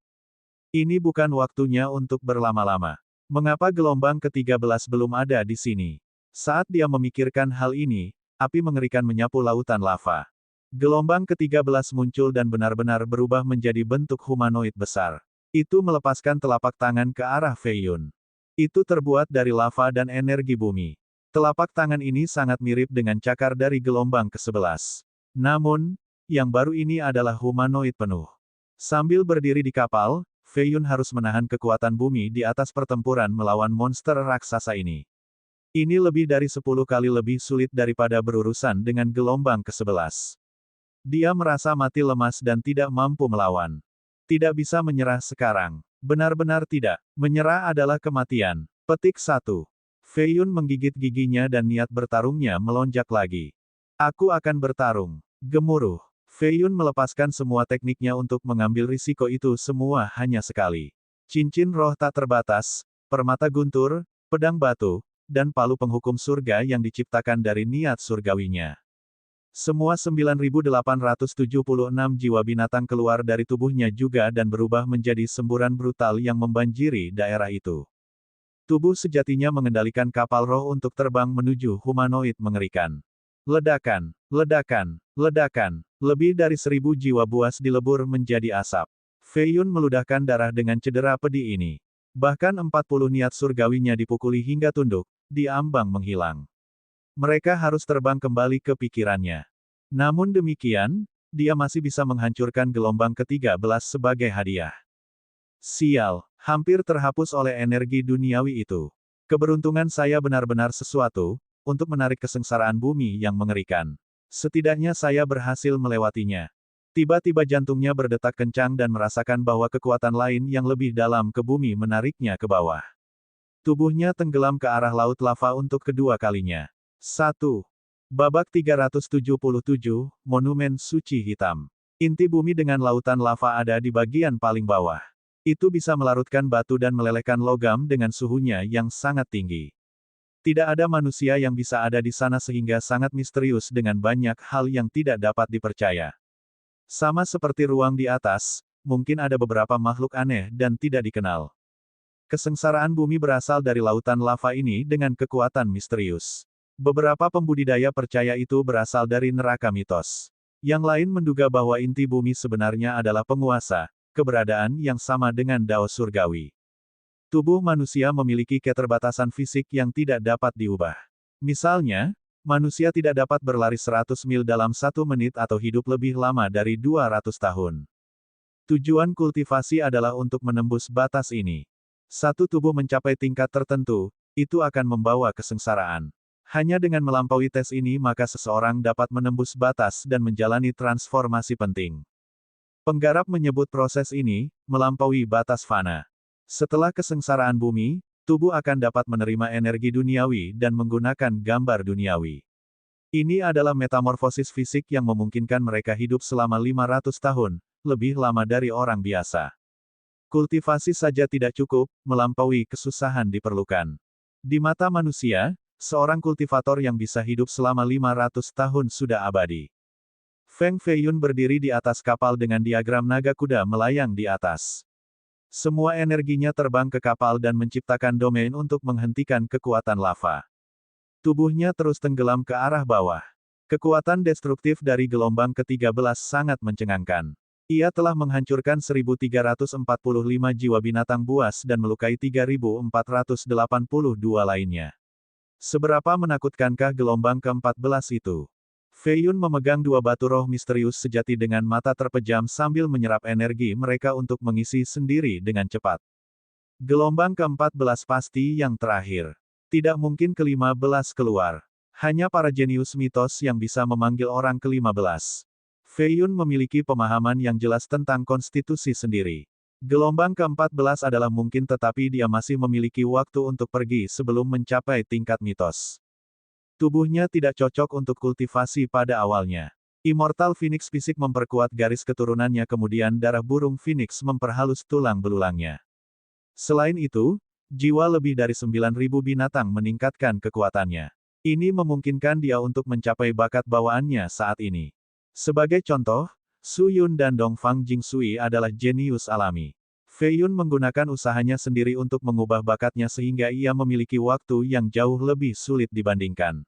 Ini bukan waktunya untuk berlama-lama. Mengapa gelombang ke-13 belum ada di sini? Saat dia memikirkan hal ini, api mengerikan menyapu lautan lava. Gelombang ke-13 muncul dan benar-benar berubah menjadi bentuk humanoid besar. Itu melepaskan telapak tangan ke arah Fei Yun. Itu terbuat dari lava dan energi bumi. Telapak tangan ini sangat mirip dengan cakar dari gelombang ke-11. Namun, yang baru ini adalah humanoid penuh. Sambil berdiri di kapal, Fei Yun harus menahan kekuatan bumi di atas pertempuran melawan monster raksasa ini. Ini lebih dari 10 kali lebih sulit daripada berurusan dengan gelombang ke-11. Dia merasa mati lemas dan tidak mampu melawan. Tidak bisa menyerah sekarang. Benar-benar tidak. Menyerah adalah kematian. Petik 1. Fei Yun menggigit giginya dan niat bertarungnya melonjak lagi. Aku akan bertarung. Gemuruh. Fei Yun melepaskan semua tekniknya untuk mengambil risiko itu semua hanya sekali. Cincin roh tak terbatas, permata guntur, pedang batu, dan palu penghukum surga yang diciptakan dari niat surgawinya. Semua 9.876 jiwa binatang keluar dari tubuhnya juga dan berubah menjadi semburan brutal yang membanjiri daerah itu. Tubuh sejatinya mengendalikan kapal roh untuk terbang menuju humanoid mengerikan. Ledakan, ledakan, ledakan. Lebih dari 1.000 jiwa buas dilebur menjadi asap. Fei Yun meludahkan darah dengan cedera pedih ini. Bahkan 40 niat surgawinya dipukuli hingga tunduk, diambang menghilang. Mereka harus terbang kembali ke pikirannya. Namun demikian, dia masih bisa menghancurkan gelombang ke-13 sebagai hadiah. Sial, hampir terhapus oleh energi duniawi itu. Keberuntungan saya benar-benar sesuatu, untuk menarik kesengsaraan bumi yang mengerikan. Setidaknya saya berhasil melewatinya. Tiba-tiba jantungnya berdetak kencang dan merasakan bahwa kekuatan lain yang lebih dalam ke bumi menariknya ke bawah. Tubuhnya tenggelam ke arah laut lava untuk kedua kalinya. 1. Babak 377, Monumen Suci Hitam. Inti bumi dengan lautan lava ada di bagian paling bawah. Itu bisa melarutkan batu dan melelehkan logam dengan suhunya yang sangat tinggi. Tidak ada manusia yang bisa ada di sana sehingga sangat misterius dengan banyak hal yang tidak dapat dipercaya. Sama seperti ruang di atas, mungkin ada beberapa makhluk aneh dan tidak dikenal. Kesengsaraan bumi berasal dari lautan lava ini dengan kekuatan misterius. Beberapa pembudidaya percaya itu berasal dari neraka mitos. Yang lain menduga bahwa inti bumi sebenarnya adalah penguasa, keberadaan yang sama dengan Dao Surgawi. Tubuh manusia memiliki keterbatasan fisik yang tidak dapat diubah. Misalnya, manusia tidak dapat berlari 100 mil dalam 1 menit atau hidup lebih lama dari 200 tahun. Tujuan kultivasi adalah untuk menembus batas ini. Satu tubuh mencapai tingkat tertentu, itu akan membawa kesengsaraan. Hanya dengan melampaui tes ini maka seseorang dapat menembus batas dan menjalani transformasi penting. Penggarap menyebut proses ini, melampaui batas fana. Setelah kesengsaraan bumi, tubuh akan dapat menerima energi duniawi dan menggunakan gambar duniawi. Ini adalah metamorfosis fisik yang memungkinkan mereka hidup selama 500 tahun, lebih lama dari orang biasa. Kultivasi saja tidak cukup, melampaui kesusahan diperlukan. Di mata manusia, seorang kultivator yang bisa hidup selama 500 tahun sudah abadi. Feng Fei Yun berdiri di atas kapal dengan diagram naga kuda melayang di atas. Semua energinya terbang ke kapal dan menciptakan domain untuk menghentikan kekuatan lava. Tubuhnya terus tenggelam ke arah bawah. Kekuatan destruktif dari gelombang ke-13 sangat mencengangkan. Ia telah menghancurkan 1.345 jiwa binatang buas dan melukai 3.482 lainnya. Seberapa menakutkankah gelombang ke-14 itu? Fei Yun memegang dua batu roh misterius sejati dengan mata terpejam sambil menyerap energi mereka untuk mengisi sendiri dengan cepat. Gelombang ke-14 pasti yang terakhir. Tidak mungkin ke-15 keluar. Hanya para jenius mitos yang bisa memanggil orang ke-15. Fei Yun memiliki pemahaman yang jelas tentang konstitusi sendiri. Gelombang ke-14 adalah mungkin tetapi dia masih memiliki waktu untuk pergi sebelum mencapai tingkat mitos. Tubuhnya tidak cocok untuk kultivasi pada awalnya. Immortal Phoenix fisik memperkuat garis keturunannya kemudian darah burung Phoenix memperhalus tulang belulangnya. Selain itu, jiwa lebih dari 9.000 binatang meningkatkan kekuatannya. Ini memungkinkan dia untuk mencapai bakat bawaannya saat ini. Sebagai contoh, Su Yun dan Dongfang Jingsui adalah jenius alami. Fei Yun menggunakan usahanya sendiri untuk mengubah bakatnya sehingga ia memiliki waktu yang jauh lebih sulit dibandingkan.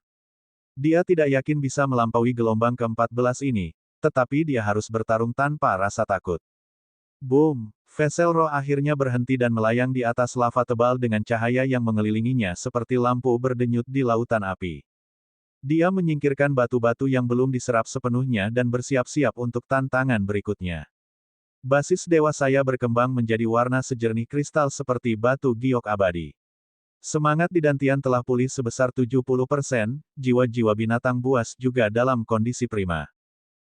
Dia tidak yakin bisa melampaui gelombang ke-14 ini, tetapi dia harus bertarung tanpa rasa takut. Boom! Vessel roh akhirnya berhenti dan melayang di atas lava tebal dengan cahaya yang mengelilinginya seperti lampu berdenyut di lautan api. Dia menyingkirkan batu-batu yang belum diserap sepenuhnya dan bersiap-siap untuk tantangan berikutnya. Basis dewa saya berkembang menjadi warna sejernih kristal seperti batu giok abadi. Semangat di Dantian telah pulih sebesar 70%, jiwa-jiwa binatang buas juga dalam kondisi prima.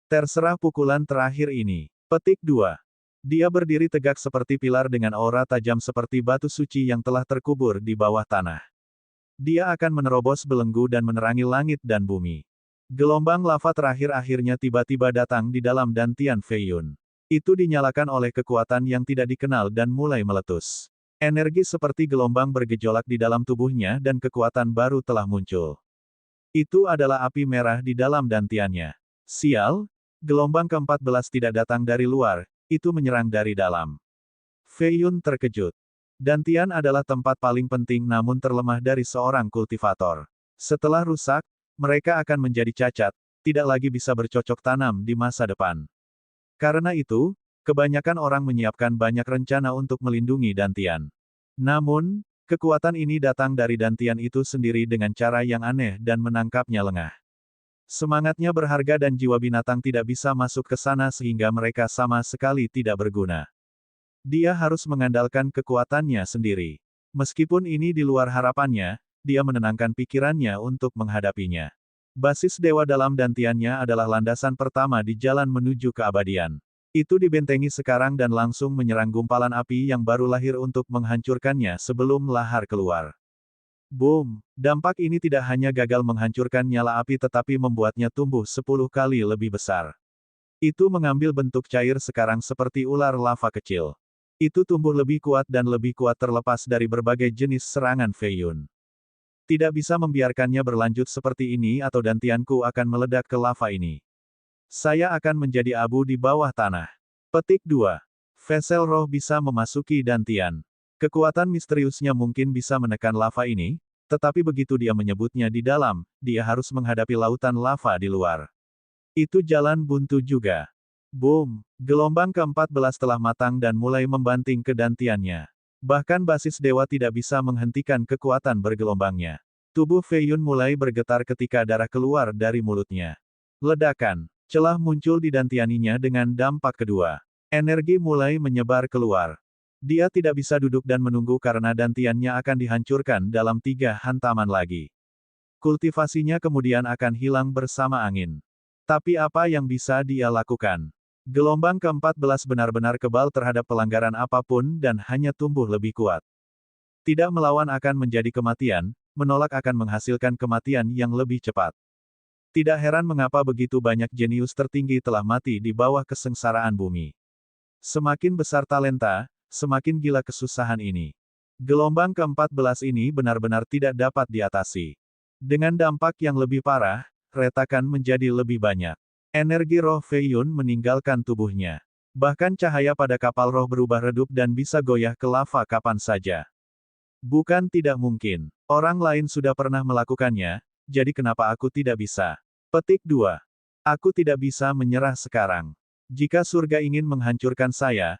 Terserah pukulan terakhir ini. Petik 2. Dia berdiri tegak seperti pilar dengan aura tajam seperti batu suci yang telah terkubur di bawah tanah. Dia akan menerobos belenggu dan menerangi langit dan bumi. Gelombang lava terakhir akhirnya tiba-tiba datang di dalam dantian Fei Yun. Itu dinyalakan oleh kekuatan yang tidak dikenal dan mulai meletus. Energi seperti gelombang bergejolak di dalam tubuhnya dan kekuatan baru telah muncul. Itu adalah api merah di dalam dantiannya. Sial, gelombang ke-14 tidak datang dari luar, itu menyerang dari dalam. Fei Yun terkejut. Dantian adalah tempat paling penting namun terlemah dari seorang kultivator. Setelah rusak, mereka akan menjadi cacat, tidak lagi bisa bercocok tanam di masa depan. Karena itu, kebanyakan orang menyiapkan banyak rencana untuk melindungi dantian. Namun, kekuatan ini datang dari dantian itu sendiri dengan cara yang aneh dan menangkapnya lengah. Semangatnya berharga dan jiwa binatang tidak bisa masuk ke sana sehingga mereka sama sekali tidak berguna. Dia harus mengandalkan kekuatannya sendiri. Meskipun ini di luar harapannya, dia menenangkan pikirannya untuk menghadapinya. Basis dewa dalam dantiannya adalah landasan pertama di jalan menuju keabadian. Itu dibentengi sekarang dan langsung menyerang gumpalan api yang baru lahir untuk menghancurkannya sebelum lahar keluar. Boom! Dampak ini tidak hanya gagal menghancurkan nyala api tetapi membuatnya tumbuh 10 kali lebih besar. Itu mengambil bentuk cair sekarang seperti ular lava kecil. Itu tumbuh lebih kuat dan lebih kuat terlepas dari berbagai jenis serangan Fei Yun. Tidak bisa membiarkannya berlanjut seperti ini atau dantianku akan meledak ke lava ini. Saya akan menjadi abu di bawah tanah. Petik 2. Vessel roh bisa memasuki dantian. Kekuatan misteriusnya mungkin bisa menekan lava ini, tetapi begitu dia menyebutnya di dalam, dia harus menghadapi lautan lava di luar. Itu jalan buntu juga. Boom! Gelombang ke-14 telah matang dan mulai membanting ke dantiannya. Bahkan basis dewa tidak bisa menghentikan kekuatan bergelombangnya. Tubuh Fei Yun mulai bergetar ketika darah keluar dari mulutnya. Ledakan. Celah muncul di dantianinya dengan dampak kedua. Energi mulai menyebar keluar. Dia tidak bisa duduk dan menunggu karena dantiannya akan dihancurkan dalam 3 hantaman lagi. Kultivasinya kemudian akan hilang bersama angin. Tapi apa yang bisa dia lakukan? Gelombang ke-14 benar-benar kebal terhadap pelanggaran apapun dan hanya tumbuh lebih kuat. Tidak melawan akan menjadi kematian, menolak akan menghasilkan kematian yang lebih cepat. Tidak heran mengapa begitu banyak jenius tertinggi telah mati di bawah kesengsaraan bumi. Semakin besar talenta, semakin gila kesusahan ini. Gelombang ke-14 ini benar-benar tidak dapat diatasi. Dengan dampak yang lebih parah, retakan menjadi lebih banyak. Energi roh Fei Yun meninggalkan tubuhnya. Bahkan cahaya pada kapal roh berubah redup dan bisa goyah ke lava kapan saja. Bukan tidak mungkin. Orang lain sudah pernah melakukannya, jadi kenapa aku tidak bisa? Petik 2. Aku tidak bisa menyerah sekarang. Jika surga ingin menghancurkan saya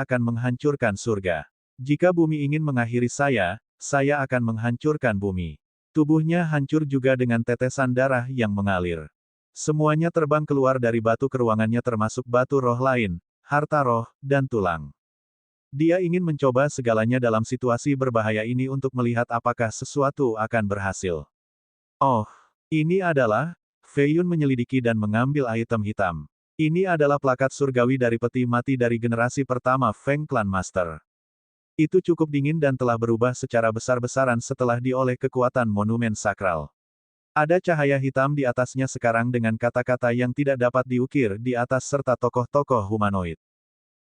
akan menghancurkan surga. Jika bumi ingin mengakhiri saya akan menghancurkan bumi. Tubuhnya hancur juga dengan tetesan darah yang mengalir. Semuanya terbang keluar dari batu ke ruangannya termasuk batu roh lain, harta roh, dan tulang. Dia ingin mencoba segalanya dalam situasi berbahaya ini untuk melihat apakah sesuatu akan berhasil. Oh, ini adalah... Fei Yun menyelidiki dan mengambil item hitam. Ini adalah plakat surgawi dari peti mati dari generasi pertama Feng Clan Master. Itu cukup dingin dan telah berubah secara besar-besaran setelah dioleh kekuatan monumen sakral. Ada cahaya hitam di atasnya sekarang dengan kata-kata yang tidak dapat diukir di atas serta tokoh-tokoh humanoid.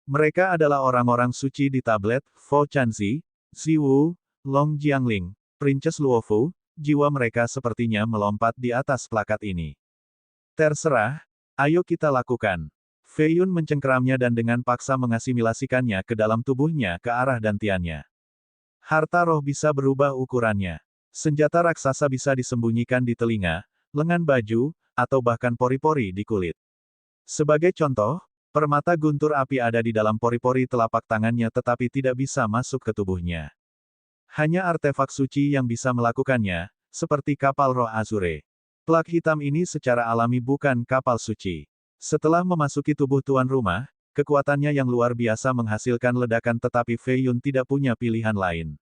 Mereka adalah orang-orang suci di tablet, Fo Chanzi, Ziwu, Long Jiangling, Princess Luofu, jiwa mereka sepertinya melompat di atas plakat ini. Terserah, ayo kita lakukan. Fei Yun mencengkeramnya dan dengan paksa mengasimilasikannya ke dalam tubuhnya ke arah dantiannya. Harta roh bisa berubah ukurannya. Senjata raksasa bisa disembunyikan di telinga, lengan baju, atau bahkan pori-pori di kulit. Sebagai contoh, permata guntur api ada di dalam pori-pori telapak tangannya tetapi tidak bisa masuk ke tubuhnya. Hanya artefak suci yang bisa melakukannya, seperti kapal roh Azure. Plak hitam ini secara alami bukan kapal suci. Setelah memasuki tubuh tuan rumah, kekuatannya yang luar biasa menghasilkan ledakan tetapi Fei Yun tidak punya pilihan lain.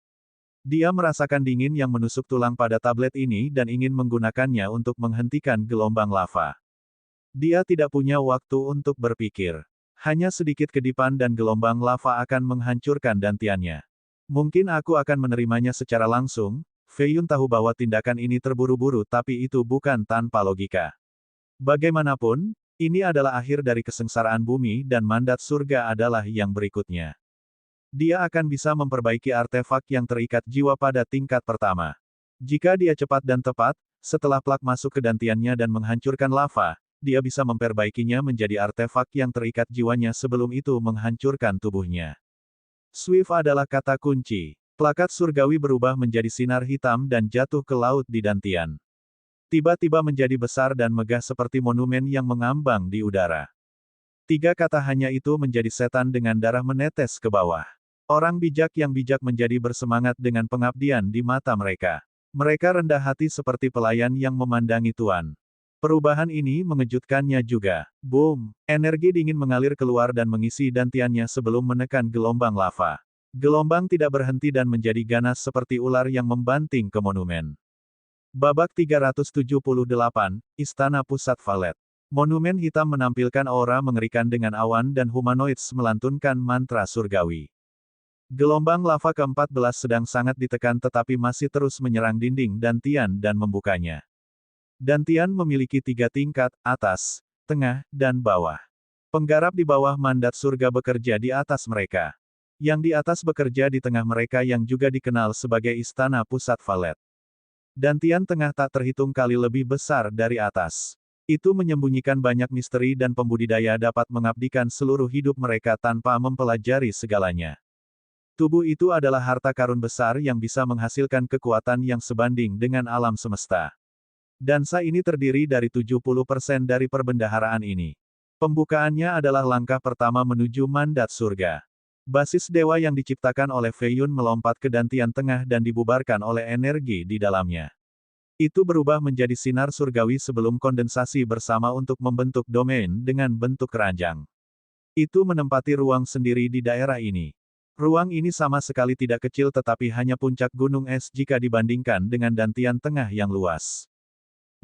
Dia merasakan dingin yang menusuk tulang pada tablet ini dan ingin menggunakannya untuk menghentikan gelombang lava. Dia tidak punya waktu untuk berpikir. Hanya sedikit kedipan dan gelombang lava akan menghancurkan dantiannya. Mungkin aku akan menerimanya secara langsung. Fei Yun tahu bahwa tindakan ini terburu-buru tapi itu bukan tanpa logika. Bagaimanapun, ini adalah akhir dari kesengsaraan bumi dan mandat surga adalah yang berikutnya. Dia akan bisa memperbaiki artefak yang terikat jiwa pada tingkat pertama. Jika dia cepat dan tepat, setelah plak masuk ke dantiannya dan menghancurkan lava, dia bisa memperbaikinya menjadi artefak yang terikat jiwanya sebelum itu menghancurkan tubuhnya. Swift adalah kata kunci. Plakat surgawi berubah menjadi sinar hitam dan jatuh ke laut di dantian. Tiba-tiba menjadi besar dan megah seperti monumen yang mengambang di udara. 3 kata hanya itu menjadi setan dengan darah menetes ke bawah. Orang bijak yang bijak menjadi bersemangat dengan pengabdian di mata mereka. Mereka rendah hati seperti pelayan yang memandangi tuan. Perubahan ini mengejutkannya juga. Boom! Energi dingin mengalir keluar dan mengisi dantiannya sebelum menekan gelombang lava. Gelombang tidak berhenti dan menjadi ganas seperti ular yang membanting ke monumen. Babak 378, Istana Pusat Valet. Monumen hitam menampilkan aura mengerikan dengan awan dan humanoids melantunkan mantra surgawi. Gelombang lava ke-14 sedang sangat ditekan tetapi masih terus menyerang dinding dantian dan membukanya. Dantian memiliki 3 tingkat, atas, tengah, dan bawah. Penggarap di bawah mandat surga bekerja di atas mereka. Yang di atas bekerja di tengah mereka yang juga dikenal sebagai Istana Pusat Valet. Dantian tengah tak terhitung kali lebih besar dari atas. Itu menyembunyikan banyak misteri dan pembudidaya dapat mengabdikan seluruh hidup mereka tanpa mempelajari segalanya. Tubuh itu adalah harta karun besar yang bisa menghasilkan kekuatan yang sebanding dengan alam semesta. Dansa ini terdiri dari 70% dari perbendaharaan ini. Pembukaannya adalah langkah pertama menuju mandat surga. Basis dewa yang diciptakan oleh Fei Yun melompat ke dantian tengah dan dibubarkan oleh energi di dalamnya. Itu berubah menjadi sinar surgawi sebelum kondensasi bersama untuk membentuk domain dengan bentuk keranjang. Itu menempati ruang sendiri di daerah ini. Ruang ini sama sekali tidak kecil tetapi hanya puncak gunung es jika dibandingkan dengan dantian tengah yang luas.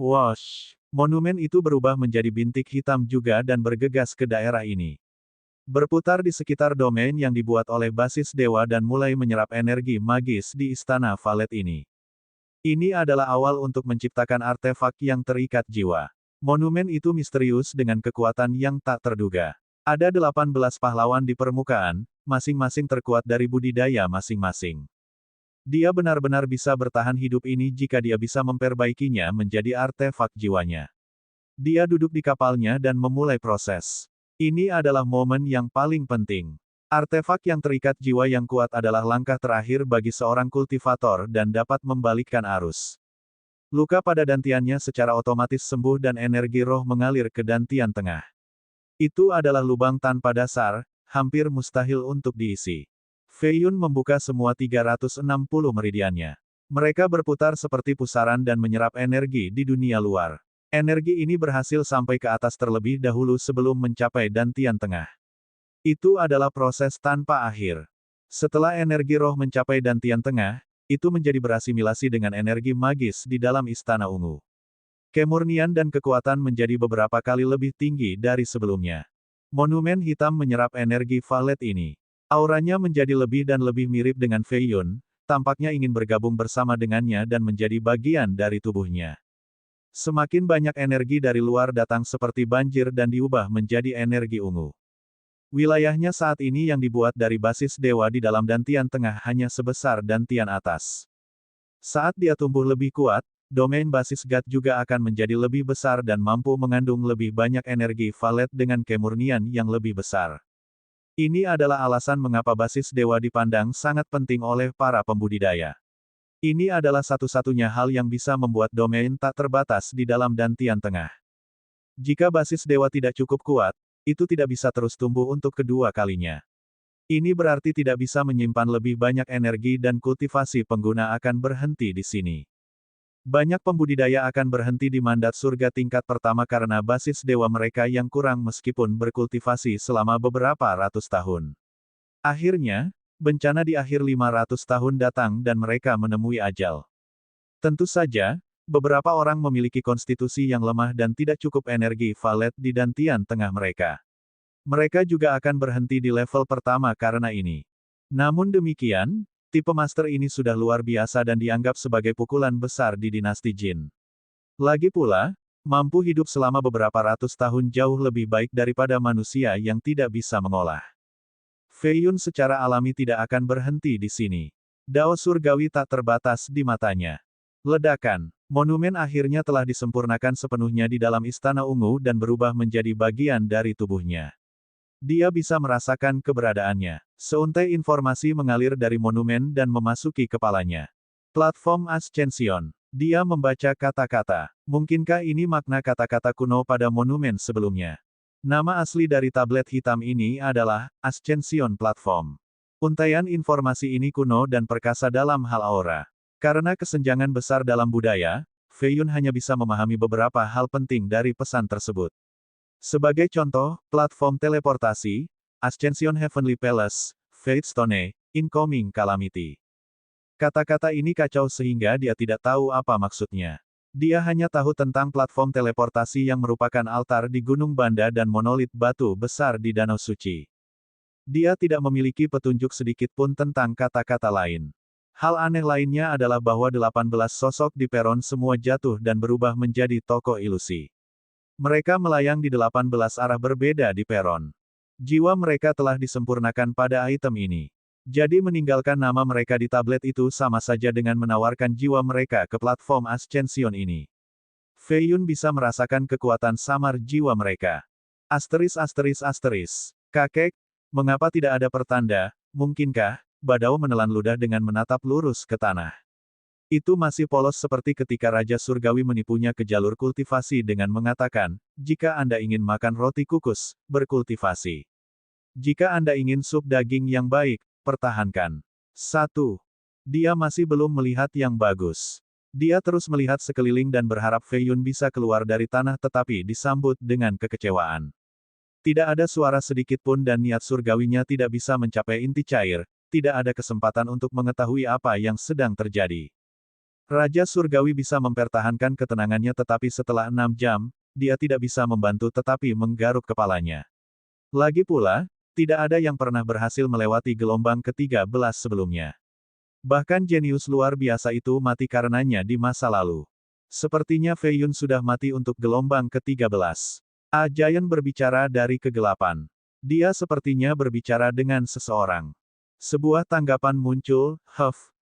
Wosh! Monumen itu berubah menjadi bintik hitam juga dan bergegas ke daerah ini. Berputar di sekitar domain yang dibuat oleh basis dewa dan mulai menyerap energi magis di Istana Valet ini. Ini adalah awal untuk menciptakan artefak yang terikat jiwa. Monumen itu misterius dengan kekuatan yang tak terduga. Ada 18 pahlawan di permukaan, masing-masing terkuat dari budidaya masing-masing. Dia benar-benar bisa bertahan hidup ini jika dia bisa memperbaikinya menjadi artefak jiwanya. Dia duduk di kapalnya dan memulai proses. Ini adalah momen yang paling penting. Artefak yang terikat jiwa yang kuat adalah langkah terakhir bagi seorang kultivator dan dapat membalikkan arus. Luka pada dantiannya secara otomatis sembuh dan energi roh mengalir ke dantian tengah. Itu adalah lubang tanpa dasar, hampir mustahil untuk diisi. Fei Yun membuka semua 360 meridiannya. Mereka berputar seperti pusaran dan menyerap energi di dunia luar. Energi ini berhasil sampai ke atas terlebih dahulu sebelum mencapai dantian tengah. Itu adalah proses tanpa akhir. Setelah energi roh mencapai dantian tengah, itu menjadi berasimilasi dengan energi magis di dalam Istana Ungu. Kemurnian dan kekuatan menjadi beberapa kali lebih tinggi dari sebelumnya. Monumen hitam menyerap energi valet ini. Auranya menjadi lebih dan lebih mirip dengan Fei Yun, tampaknya ingin bergabung bersama dengannya dan menjadi bagian dari tubuhnya. Semakin banyak energi dari luar datang seperti banjir dan diubah menjadi energi ungu. Wilayahnya saat ini yang dibuat dari basis dewa di dalam dantian tengah hanya sebesar dantian atas. Saat dia tumbuh lebih kuat, domain basis God juga akan menjadi lebih besar dan mampu mengandung lebih banyak energi valet dengan kemurnian yang lebih besar. Ini adalah alasan mengapa basis dewa dipandang sangat penting oleh para pembudidaya. Ini adalah satu-satunya hal yang bisa membuat domain tak terbatas di dalam dantian tengah. Jika basis dewa tidak cukup kuat, itu tidak bisa terus tumbuh untuk kedua kalinya. Ini berarti tidak bisa menyimpan lebih banyak energi dan kultivasi pengguna akan berhenti di sini. Banyak pembudidaya akan berhenti di mandat surga tingkat pertama karena basis dewa mereka yang kurang meskipun berkultivasi selama beberapa ratus tahun. Akhirnya, bencana di akhir 500 tahun datang dan mereka menemui ajal. Tentu saja, beberapa orang memiliki konstitusi yang lemah dan tidak cukup energi valet di dantian tengah mereka. Mereka juga akan berhenti di level pertama karena ini. Namun demikian, tipe master ini sudah luar biasa dan dianggap sebagai pukulan besar di dinasti Jin. Lagi pula, mampu hidup selama beberapa ratus tahun jauh lebih baik daripada manusia yang tidak bisa mengolah. Fei Yun secara alami tidak akan berhenti di sini. Dao surgawi tak terbatas di matanya. Ledakan. Monumen akhirnya telah disempurnakan sepenuhnya di dalam Istana Ungu dan berubah menjadi bagian dari tubuhnya. Dia bisa merasakan keberadaannya. Seuntai informasi mengalir dari monumen dan memasuki kepalanya. Platform Ascension. Dia membaca kata-kata. Mungkinkah ini makna kata-kata kuno pada monumen sebelumnya? Nama asli dari tablet hitam ini adalah Ascension Platform. Untaian informasi ini kuno dan perkasa dalam hal aura. Karena kesenjangan besar dalam budaya, Fei Yun hanya bisa memahami beberapa hal penting dari pesan tersebut. Sebagai contoh, platform teleportasi, Ascension Heavenly Palace, Fate Stone, Incoming Calamity. Kata-kata ini kacau sehingga dia tidak tahu apa maksudnya. Dia hanya tahu tentang platform teleportasi yang merupakan altar di Gunung Banda dan monolit batu besar di Danau Suci. Dia tidak memiliki petunjuk sedikit pun tentang kata-kata lain. Hal aneh lainnya adalah bahwa 18 sosok di peron semua jatuh dan berubah menjadi tokoh ilusi. Mereka melayang di 18 arah berbeda di peron. Jiwa mereka telah disempurnakan pada item ini. Jadi meninggalkan nama mereka di tablet itu sama saja dengan menawarkan jiwa mereka ke platform Ascension ini. Fei Yun bisa merasakan kekuatan samar jiwa mereka. Kakek, mengapa tidak ada pertanda, mungkinkah? Badao menelan ludah dengan menatap lurus ke tanah. Itu masih polos seperti ketika Raja Surgawi menipunya ke jalur kultivasi dengan mengatakan, jika Anda ingin makan roti kukus, berkultivasi. Jika Anda ingin sup daging yang baik, pertahankan. 1. Dia masih belum melihat yang bagus. Dia terus melihat sekeliling dan berharap Fei Yun bisa keluar dari tanah tetapi disambut dengan kekecewaan. Tidak ada suara sedikit pun dan niat surgawinya tidak bisa mencapai inti cair. Tidak ada kesempatan untuk mengetahui apa yang sedang terjadi. Raja Surgawi bisa mempertahankan ketenangannya tetapi setelah 6 jam, dia tidak bisa membantu tetapi menggaruk kepalanya. Lagi pula, tidak ada yang pernah berhasil melewati gelombang ke-13 sebelumnya. Bahkan jenius luar biasa itu mati karenanya di masa lalu. Sepertinya Fei Yun sudah mati untuk gelombang ke-13. A Giant berbicara dari kegelapan. Dia sepertinya berbicara dengan seseorang. Sebuah tanggapan muncul,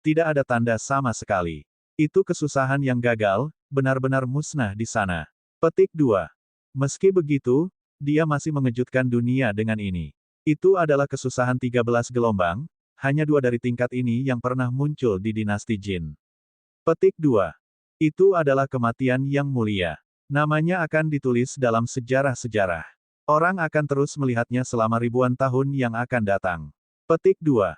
tidak ada tanda sama sekali. Itu kesusahan yang gagal, benar-benar musnah di sana. Petik 2. Meski begitu, dia masih mengejutkan dunia dengan ini. Itu adalah kesusahan 13 gelombang, hanya 2 dari tingkat ini yang pernah muncul di dinasti Jin. Petik 2. Itu adalah kematian yang mulia. Namanya akan ditulis dalam sejarah-sejarah. Orang akan terus melihatnya selama ribuan tahun yang akan datang. Petik 2.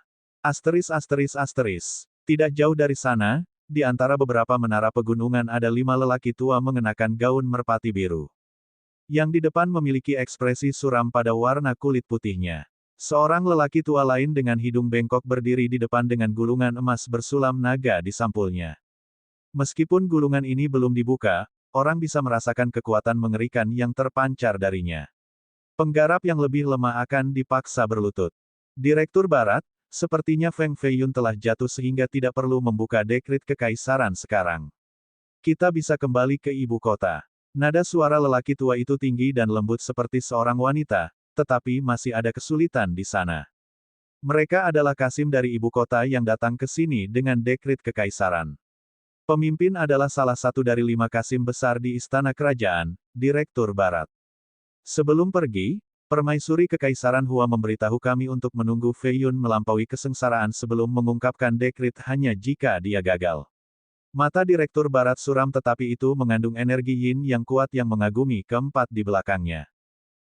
Tidak jauh dari sana, di antara beberapa menara pegunungan ada 5 lelaki tua mengenakan gaun merpati biru. Yang di depan memiliki ekspresi suram pada warna kulit putihnya. Seorang lelaki tua lain dengan hidung bengkok berdiri di depan dengan gulungan emas bersulam naga di sampulnya. Meskipun gulungan ini belum dibuka, orang bisa merasakan kekuatan mengerikan yang terpancar darinya. Penggarap yang lebih lemah akan dipaksa berlutut. Direktur Barat, sepertinya Feng Fei Yun telah jatuh sehingga tidak perlu membuka dekrit kekaisaran sekarang. Kita bisa kembali ke ibu kota. Nada suara lelaki tua itu tinggi dan lembut seperti seorang wanita, tetapi masih ada kesulitan di sana. Mereka adalah Kasim dari ibu kota yang datang ke sini dengan dekrit kekaisaran. Pemimpin adalah salah satu dari 5 Kasim besar di Istana Kerajaan, Direktur Barat. Sebelum pergi, Permaisuri Kekaisaran Hua memberitahu kami untuk menunggu Fei Yun melampaui kesengsaraan sebelum mengungkapkan dekrit hanya jika dia gagal. Mata Direktur Barat suram tetapi itu mengandung energi yin yang kuat yang mengagumi keempat di belakangnya.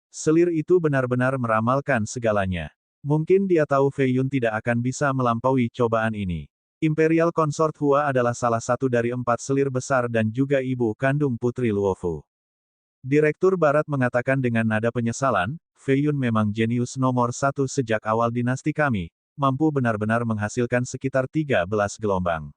Selir itu benar-benar meramalkan segalanya. Mungkin dia tahu Fei Yun tidak akan bisa melampaui cobaan ini. Imperial Consort Hua adalah salah satu dari 4 selir besar dan juga ibu kandung Putri Luofu. Direktur Barat mengatakan dengan nada penyesalan, Fei Yun memang jenius nomor 1 sejak awal dinasti kami, mampu benar-benar menghasilkan sekitar 13 gelombang.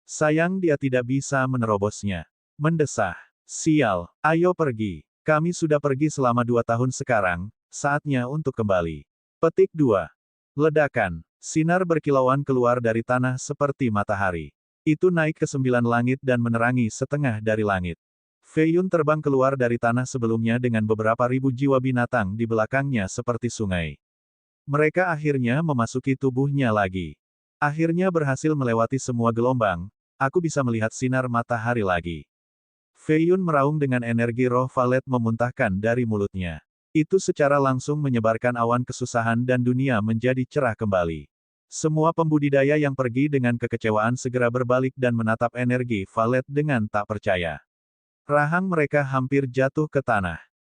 Sayang dia tidak bisa menerobosnya. Mendesah. Sial, ayo pergi. Kami sudah pergi selama 2 tahun sekarang, saatnya untuk kembali. Petik 2. Ledakan. Sinar berkilauan keluar dari tanah seperti matahari. Itu naik ke 9 langit dan menerangi setengah dari langit. Fei Yun terbang keluar dari tanah sebelumnya dengan beberapa ribu jiwa binatang di belakangnya seperti sungai. Mereka akhirnya memasuki tubuhnya lagi. Akhirnya berhasil melewati semua gelombang, aku bisa melihat sinar matahari lagi. Fei Yun meraung dengan energi roh valet memuntahkan dari mulutnya. Itu secara langsung menyebarkan awan kesusahan dan dunia menjadi cerah kembali. Semua pembudidaya yang pergi dengan kekecewaan segera berbalik dan menatap energi valet dengan tak percaya. Rahang mereka hampir jatuh ke tanah.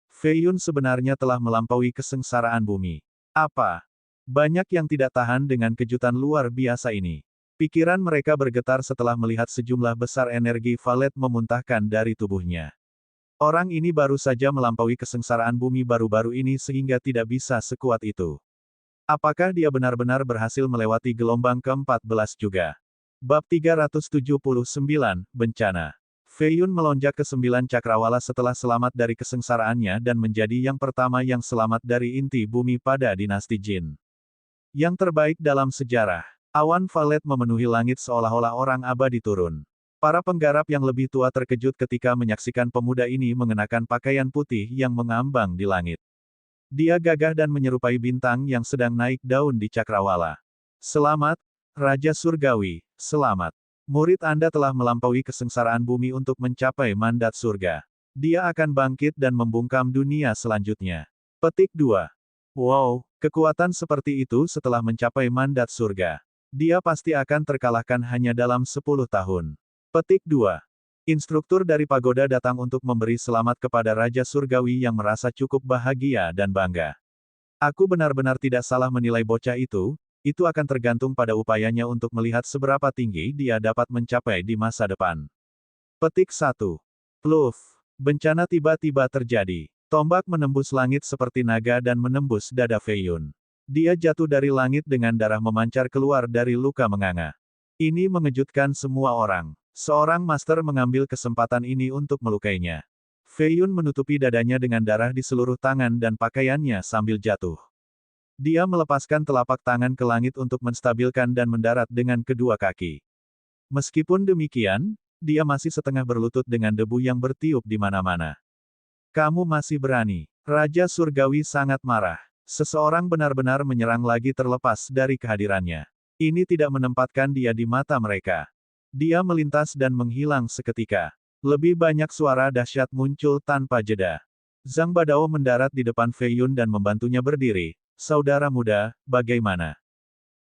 Fei Yun sebenarnya telah melampaui kesengsaraan bumi. Apa? Banyak yang tidak tahan dengan kejutan luar biasa ini. Pikiran mereka bergetar setelah melihat sejumlah besar energi valet memuntahkan dari tubuhnya. Orang ini baru saja melampaui kesengsaraan bumi baru-baru ini sehingga tidak bisa sekuat itu. Apakah dia benar-benar berhasil melewati gelombang ke-14 juga? Bab 379, Bencana. Fei Yun melonjak ke 9 cakrawala setelah selamat dari kesengsaraannya dan menjadi yang pertama yang selamat dari inti bumi pada dinasti Jin. Yang terbaik dalam sejarah. Awan valet memenuhi langit seolah-olah orang abadi turun. Para penggarap yang lebih tua terkejut ketika menyaksikan pemuda ini mengenakan pakaian putih yang mengambang di langit. Dia gagah dan menyerupai bintang yang sedang naik daun di cakrawala. Selamat, Raja Surgawi, selamat. Murid Anda telah melampaui kesengsaraan bumi untuk mencapai mandat surga. Dia akan bangkit dan membungkam dunia selanjutnya. Petik 2. Wow, kekuatan seperti itu setelah mencapai mandat surga. Dia pasti akan terkalahkan hanya dalam 10 tahun. Petik 2. Instruktur dari pagoda datang untuk memberi selamat kepada Raja Surgawi yang merasa cukup bahagia dan bangga. Aku benar-benar tidak salah menilai bocah itu akan tergantung pada upayanya untuk melihat seberapa tinggi dia dapat mencapai di masa depan. Petik 1. Pluf. Bencana tiba-tiba terjadi. Tombak menembus langit seperti naga dan menembus dada Fei Yun. Dia jatuh dari langit dengan darah memancar keluar dari luka menganga. Ini mengejutkan semua orang. Seorang master mengambil kesempatan ini untuk melukainya. Fei Yun menutupi dadanya dengan darah di seluruh tangan dan pakaiannya sambil jatuh. Dia melepaskan telapak tangan ke langit untuk menstabilkan dan mendarat dengan kedua kaki. Meskipun demikian, dia masih setengah berlutut dengan debu yang bertiup di mana-mana. Kamu masih berani. Raja Surgawi sangat marah. Seseorang benar-benar menyerang lagi terlepas dari kehadirannya. Ini tidak menempatkan dia di mata mereka. Dia melintas dan menghilang seketika. Lebih banyak suara dahsyat muncul tanpa jeda. Zhang Badao mendarat di depan Fei Yun dan membantunya berdiri. Saudara muda, bagaimana?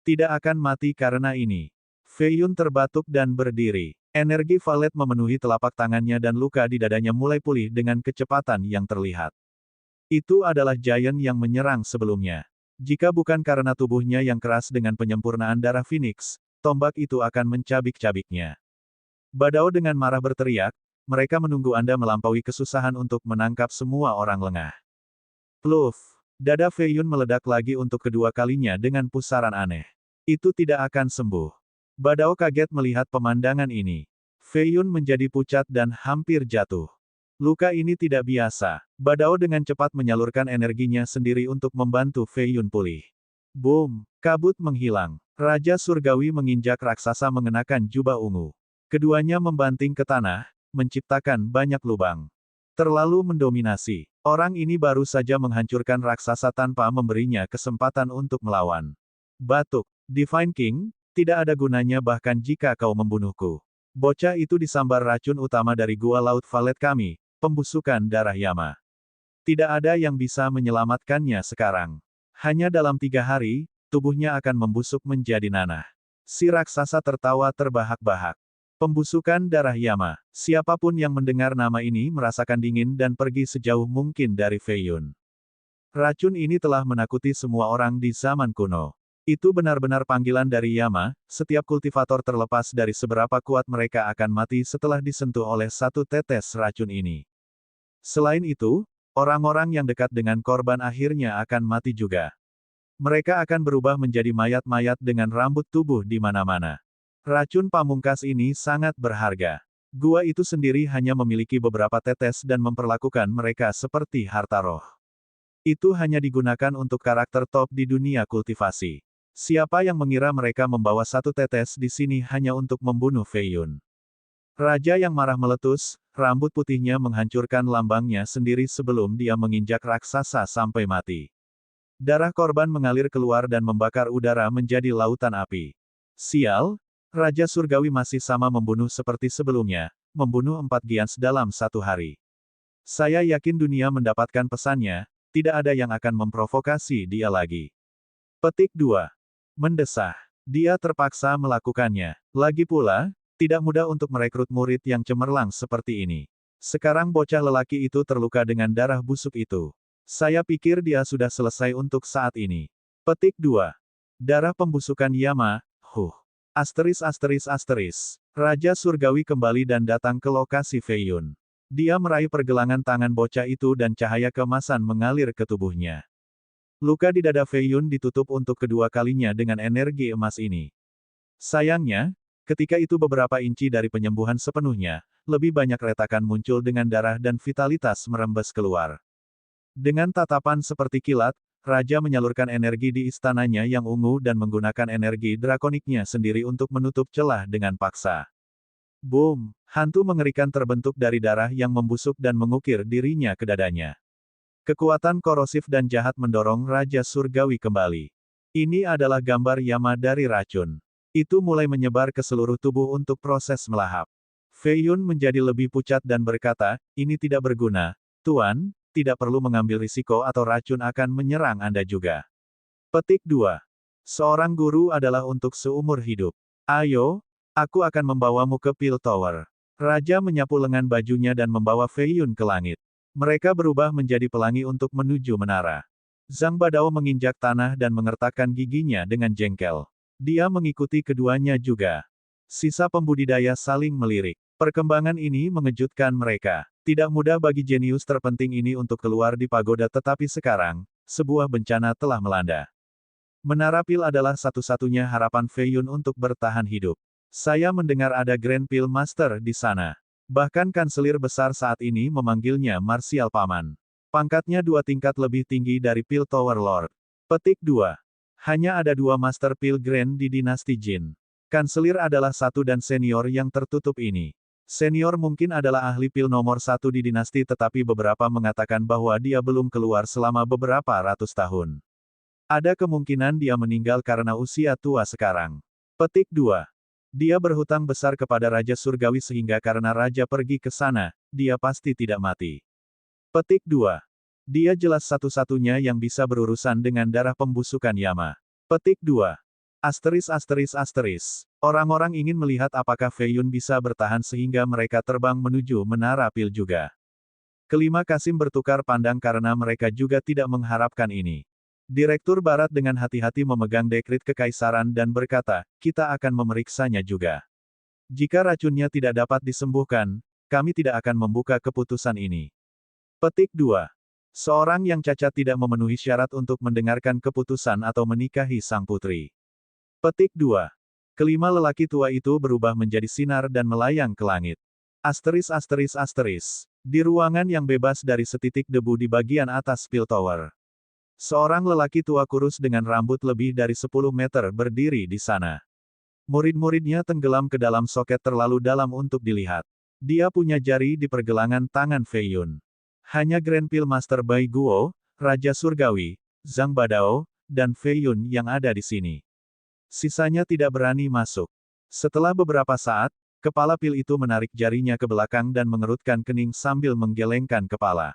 Tidak akan mati karena ini. Fei Yun terbatuk dan berdiri. Energi valet memenuhi telapak tangannya dan luka di dadanya mulai pulih dengan kecepatan yang terlihat. Itu adalah Giant yang menyerang sebelumnya. Jika bukan karena tubuhnya yang keras dengan penyempurnaan darah Phoenix, tombak itu akan mencabik-cabiknya. Badao dengan marah berteriak, mereka menunggu Anda melampaui kesusahan untuk menangkap semua orang lengah. Pluf! Dada Fei Yun meledak lagi untuk kedua kalinya dengan pusaran aneh. Itu tidak akan sembuh. Badao kaget melihat pemandangan ini. Fei Yun menjadi pucat dan hampir jatuh. Luka ini tidak biasa. Badao dengan cepat menyalurkan energinya sendiri untuk membantu Fei Yun pulih. Boom! Kabut menghilang. Raja Surgawi menginjak raksasa mengenakan jubah ungu. Keduanya membanting ke tanah, menciptakan banyak lubang. Terlalu mendominasi. Orang ini baru saja menghancurkan raksasa tanpa memberinya kesempatan untuk melawan. Batuk. Divine King, tidak ada gunanya bahkan jika kau membunuhku. Bocah itu disambar racun utama dari gua laut valet kami, pembusukan darah Yama. Tidak ada yang bisa menyelamatkannya sekarang. Hanya dalam 3 hari, tubuhnya akan membusuk menjadi nanah. Si raksasa tertawa terbahak-bahak. Pembusukan darah Yama. Siapapun yang mendengar nama ini merasakan dingin dan pergi sejauh mungkin dari Fei Yun. Racun ini telah menakuti semua orang di zaman kuno. Itu benar-benar panggilan dari Yama, setiap kultivator terlepas dari seberapa kuat mereka akan mati setelah disentuh oleh satu tetes racun ini. Selain itu, orang-orang yang dekat dengan korban akhirnya akan mati juga. Mereka akan berubah menjadi mayat-mayat dengan rambut tubuh di mana-mana. Racun pamungkas ini sangat berharga. Gua itu sendiri hanya memiliki beberapa tetes dan memperlakukan mereka seperti harta roh. Itu hanya digunakan untuk karakter top di dunia kultivasi. Siapa yang mengira mereka membawa satu tetes di sini hanya untuk membunuh Fei Yun? Raja yang marah meletus, rambut putihnya menghancurkan lambangnya sendiri sebelum dia menginjak raksasa sampai mati. Darah korban mengalir keluar dan membakar udara menjadi lautan api. Sial, Raja Surgawi masih sama membunuh seperti sebelumnya, membunuh 4 Giants dalam 1 hari. Saya yakin dunia mendapatkan pesannya, tidak ada yang akan memprovokasi dia lagi. Petik 2. Mendesah. Dia terpaksa melakukannya. Lagi pula, tidak mudah untuk merekrut murid yang cemerlang seperti ini. Sekarang bocah lelaki itu terluka dengan darah busuk itu. Saya pikir dia sudah selesai untuk saat ini. Petik 2. Darah pembusukan Yama, Asteris. Raja Surgawi kembali dan datang ke lokasi Fei Yun. Dia meraih pergelangan tangan bocah itu dan cahaya keemasan mengalir ke tubuhnya. Luka di dada Fei Yun ditutup untuk kedua kalinya dengan energi emas ini. Sayangnya, ketika itu beberapa inci dari penyembuhan sepenuhnya, lebih banyak retakan muncul dengan darah dan vitalitas merembes keluar. Dengan tatapan seperti kilat, Raja menyalurkan energi di istananya yang ungu dan menggunakan energi drakoniknya sendiri untuk menutup celah dengan paksa. Boom! Hantu mengerikan terbentuk dari darah yang membusuk dan mengukir dirinya ke dadanya. Kekuatan korosif dan jahat mendorong Raja Surgawi kembali. Ini adalah gambar Yama dari racun. Itu mulai menyebar ke seluruh tubuh untuk proses melahap. Fei Yun menjadi lebih pucat dan berkata, ini tidak berguna, Tuan, tidak perlu mengambil risiko atau racun akan menyerang Anda juga. Petik 2. Seorang guru adalah untuk seumur hidup. Ayo, aku akan membawamu ke Pil Tower. Raja menyapu lengan bajunya dan membawa Fei Yun ke langit. Mereka berubah menjadi pelangi untuk menuju menara. Zhang Badao menginjak tanah dan mengertakkan giginya dengan jengkel. Dia mengikuti keduanya juga. Sisa pembudidaya saling melirik. Perkembangan ini mengejutkan mereka. Tidak mudah bagi jenius terpenting ini untuk keluar di pagoda tetapi sekarang, sebuah bencana telah melanda. Menara Pil adalah satu-satunya harapan Fei Yun untuk bertahan hidup. Saya mendengar ada Grand Pil Master di sana. Bahkan kanselir besar saat ini memanggilnya Marsial Paman. Pangkatnya 2 tingkat lebih tinggi dari Pil Tower Lord. Petik 2. Hanya ada 2 Master Pil Grand di dinasti Jin. Kanselir adalah satu dan senior yang tertutup ini. Senior mungkin adalah ahli pil nomor 1 di dinasti tetapi beberapa mengatakan bahwa dia belum keluar selama beberapa ratus tahun. Ada kemungkinan dia meninggal karena usia tua sekarang. Petik 2. Dia berhutang besar kepada Raja Surgawi sehingga karena Raja pergi ke sana, dia pasti tidak mati. Petik 2. Dia jelas satu-satunya yang bisa berurusan dengan darah pembusukan Yama. Petik 2. Orang-orang ingin melihat apakah Fei Yun bisa bertahan sehingga mereka terbang menuju menara pil juga. Kelima Kasim bertukar pandang karena mereka juga tidak mengharapkan ini. Direktur Barat dengan hati-hati memegang dekrit kekaisaran dan berkata, kita akan memeriksanya juga. Jika racunnya tidak dapat disembuhkan, kami tidak akan membuka keputusan ini. Petik 2. Seorang yang cacat tidak memenuhi syarat untuk mendengarkan keputusan atau menikahi sang putri. Petik 2. Kelima lelaki tua itu berubah menjadi sinar dan melayang ke langit. Di ruangan yang bebas dari setitik debu di bagian atas Pil Tower. Seorang lelaki tua kurus dengan rambut lebih dari 10 meter berdiri di sana. Murid-muridnya tenggelam ke dalam soket terlalu dalam untuk dilihat. Dia punya jari di pergelangan tangan Fei Yun. Hanya Grand Pil Master Bai Guo, Raja Surgawi, Zhang Badao, dan Fei Yun yang ada di sini. Sisanya tidak berani masuk. Setelah beberapa saat, kepala pil itu menarik jarinya ke belakang dan mengerutkan kening sambil menggelengkan kepala.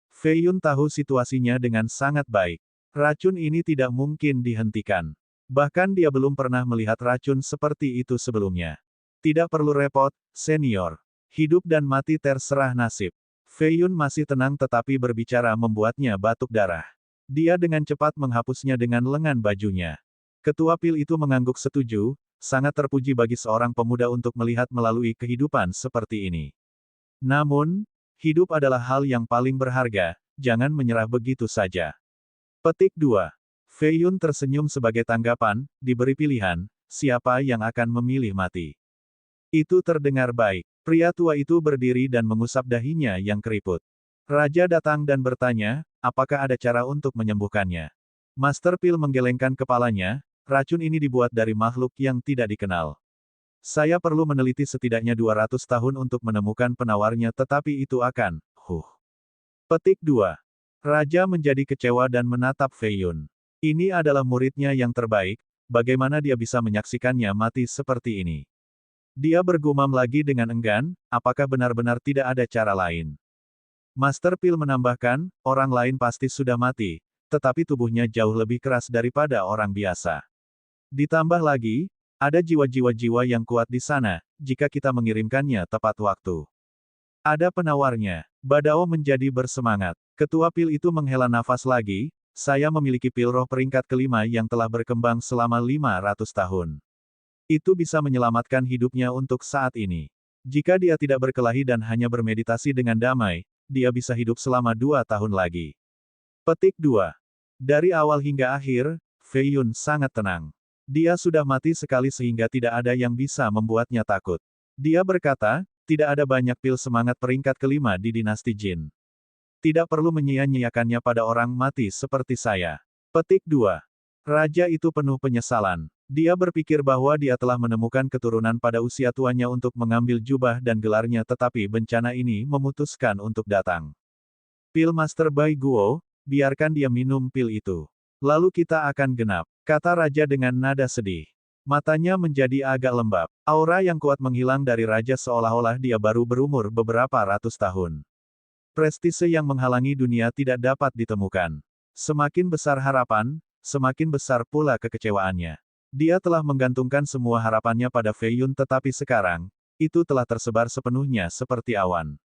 Fei Yun tahu situasinya dengan sangat baik. Racun ini tidak mungkin dihentikan. Bahkan dia belum pernah melihat racun seperti itu sebelumnya. Tidak perlu repot, senior. Hidup dan mati terserah nasib. Fei Yun masih tenang tetapi berbicara membuatnya batuk darah. Dia dengan cepat menghapusnya dengan lengan bajunya. Ketua pil itu mengangguk setuju, sangat terpuji bagi seorang pemuda untuk melihat melalui kehidupan seperti ini. Namun, hidup adalah hal yang paling berharga, jangan menyerah begitu saja. Petik 2. Fei Yun tersenyum sebagai tanggapan, diberi pilihan, siapa yang akan memilih mati. Itu terdengar baik. Pria tua itu berdiri dan mengusap dahinya yang keriput. Raja datang dan bertanya, apakah ada cara untuk menyembuhkannya? Master Pil menggelengkan kepalanya, racun ini dibuat dari makhluk yang tidak dikenal. Saya perlu meneliti setidaknya 200 tahun untuk menemukan penawarnya tetapi itu akan, Petik 2. Raja menjadi kecewa dan menatap Fei Yun. Ini adalah muridnya yang terbaik, bagaimana dia bisa menyaksikannya mati seperti ini? Dia bergumam lagi dengan enggan, apakah benar-benar tidak ada cara lain? Master Pil menambahkan, orang lain pasti sudah mati, tetapi tubuhnya jauh lebih keras daripada orang biasa. Ditambah lagi, ada jiwa-jiwa yang kuat di sana, jika kita mengirimkannya tepat waktu. Ada penawarnya. Badao menjadi bersemangat. Ketua Pil itu menghela nafas lagi, saya memiliki pil roh peringkat kelima yang telah berkembang selama 500 tahun. Itu bisa menyelamatkan hidupnya untuk saat ini. Jika dia tidak berkelahi dan hanya bermeditasi dengan damai, dia bisa hidup selama 2 tahun lagi. Petik 2. Dari awal hingga akhir, Fei Yun sangat tenang. Dia sudah mati sekali sehingga tidak ada yang bisa membuatnya takut. Dia berkata, tidak ada banyak pil semangat peringkat kelima di dinasti Jin. Tidak perlu menyia-nyiakannya pada orang mati seperti saya. Petik 2. Raja itu penuh penyesalan. Dia berpikir bahwa dia telah menemukan keturunan pada usia tuanya untuk mengambil jubah dan gelarnya tetapi bencana ini memutuskan untuk datang. Pil Master Bai Guo, biarkan dia minum pil itu. Lalu kita akan genap, kata raja dengan nada sedih. Matanya menjadi agak lembab. Aura yang kuat menghilang dari raja seolah-olah dia baru berumur beberapa ratus tahun. Prestise yang menghalangi dunia tidak dapat ditemukan. Semakin besar harapan, semakin besar pula kekecewaannya. Dia telah menggantungkan semua harapannya pada Fei Yun tetapi sekarang, itu telah tersebar sepenuhnya seperti awan.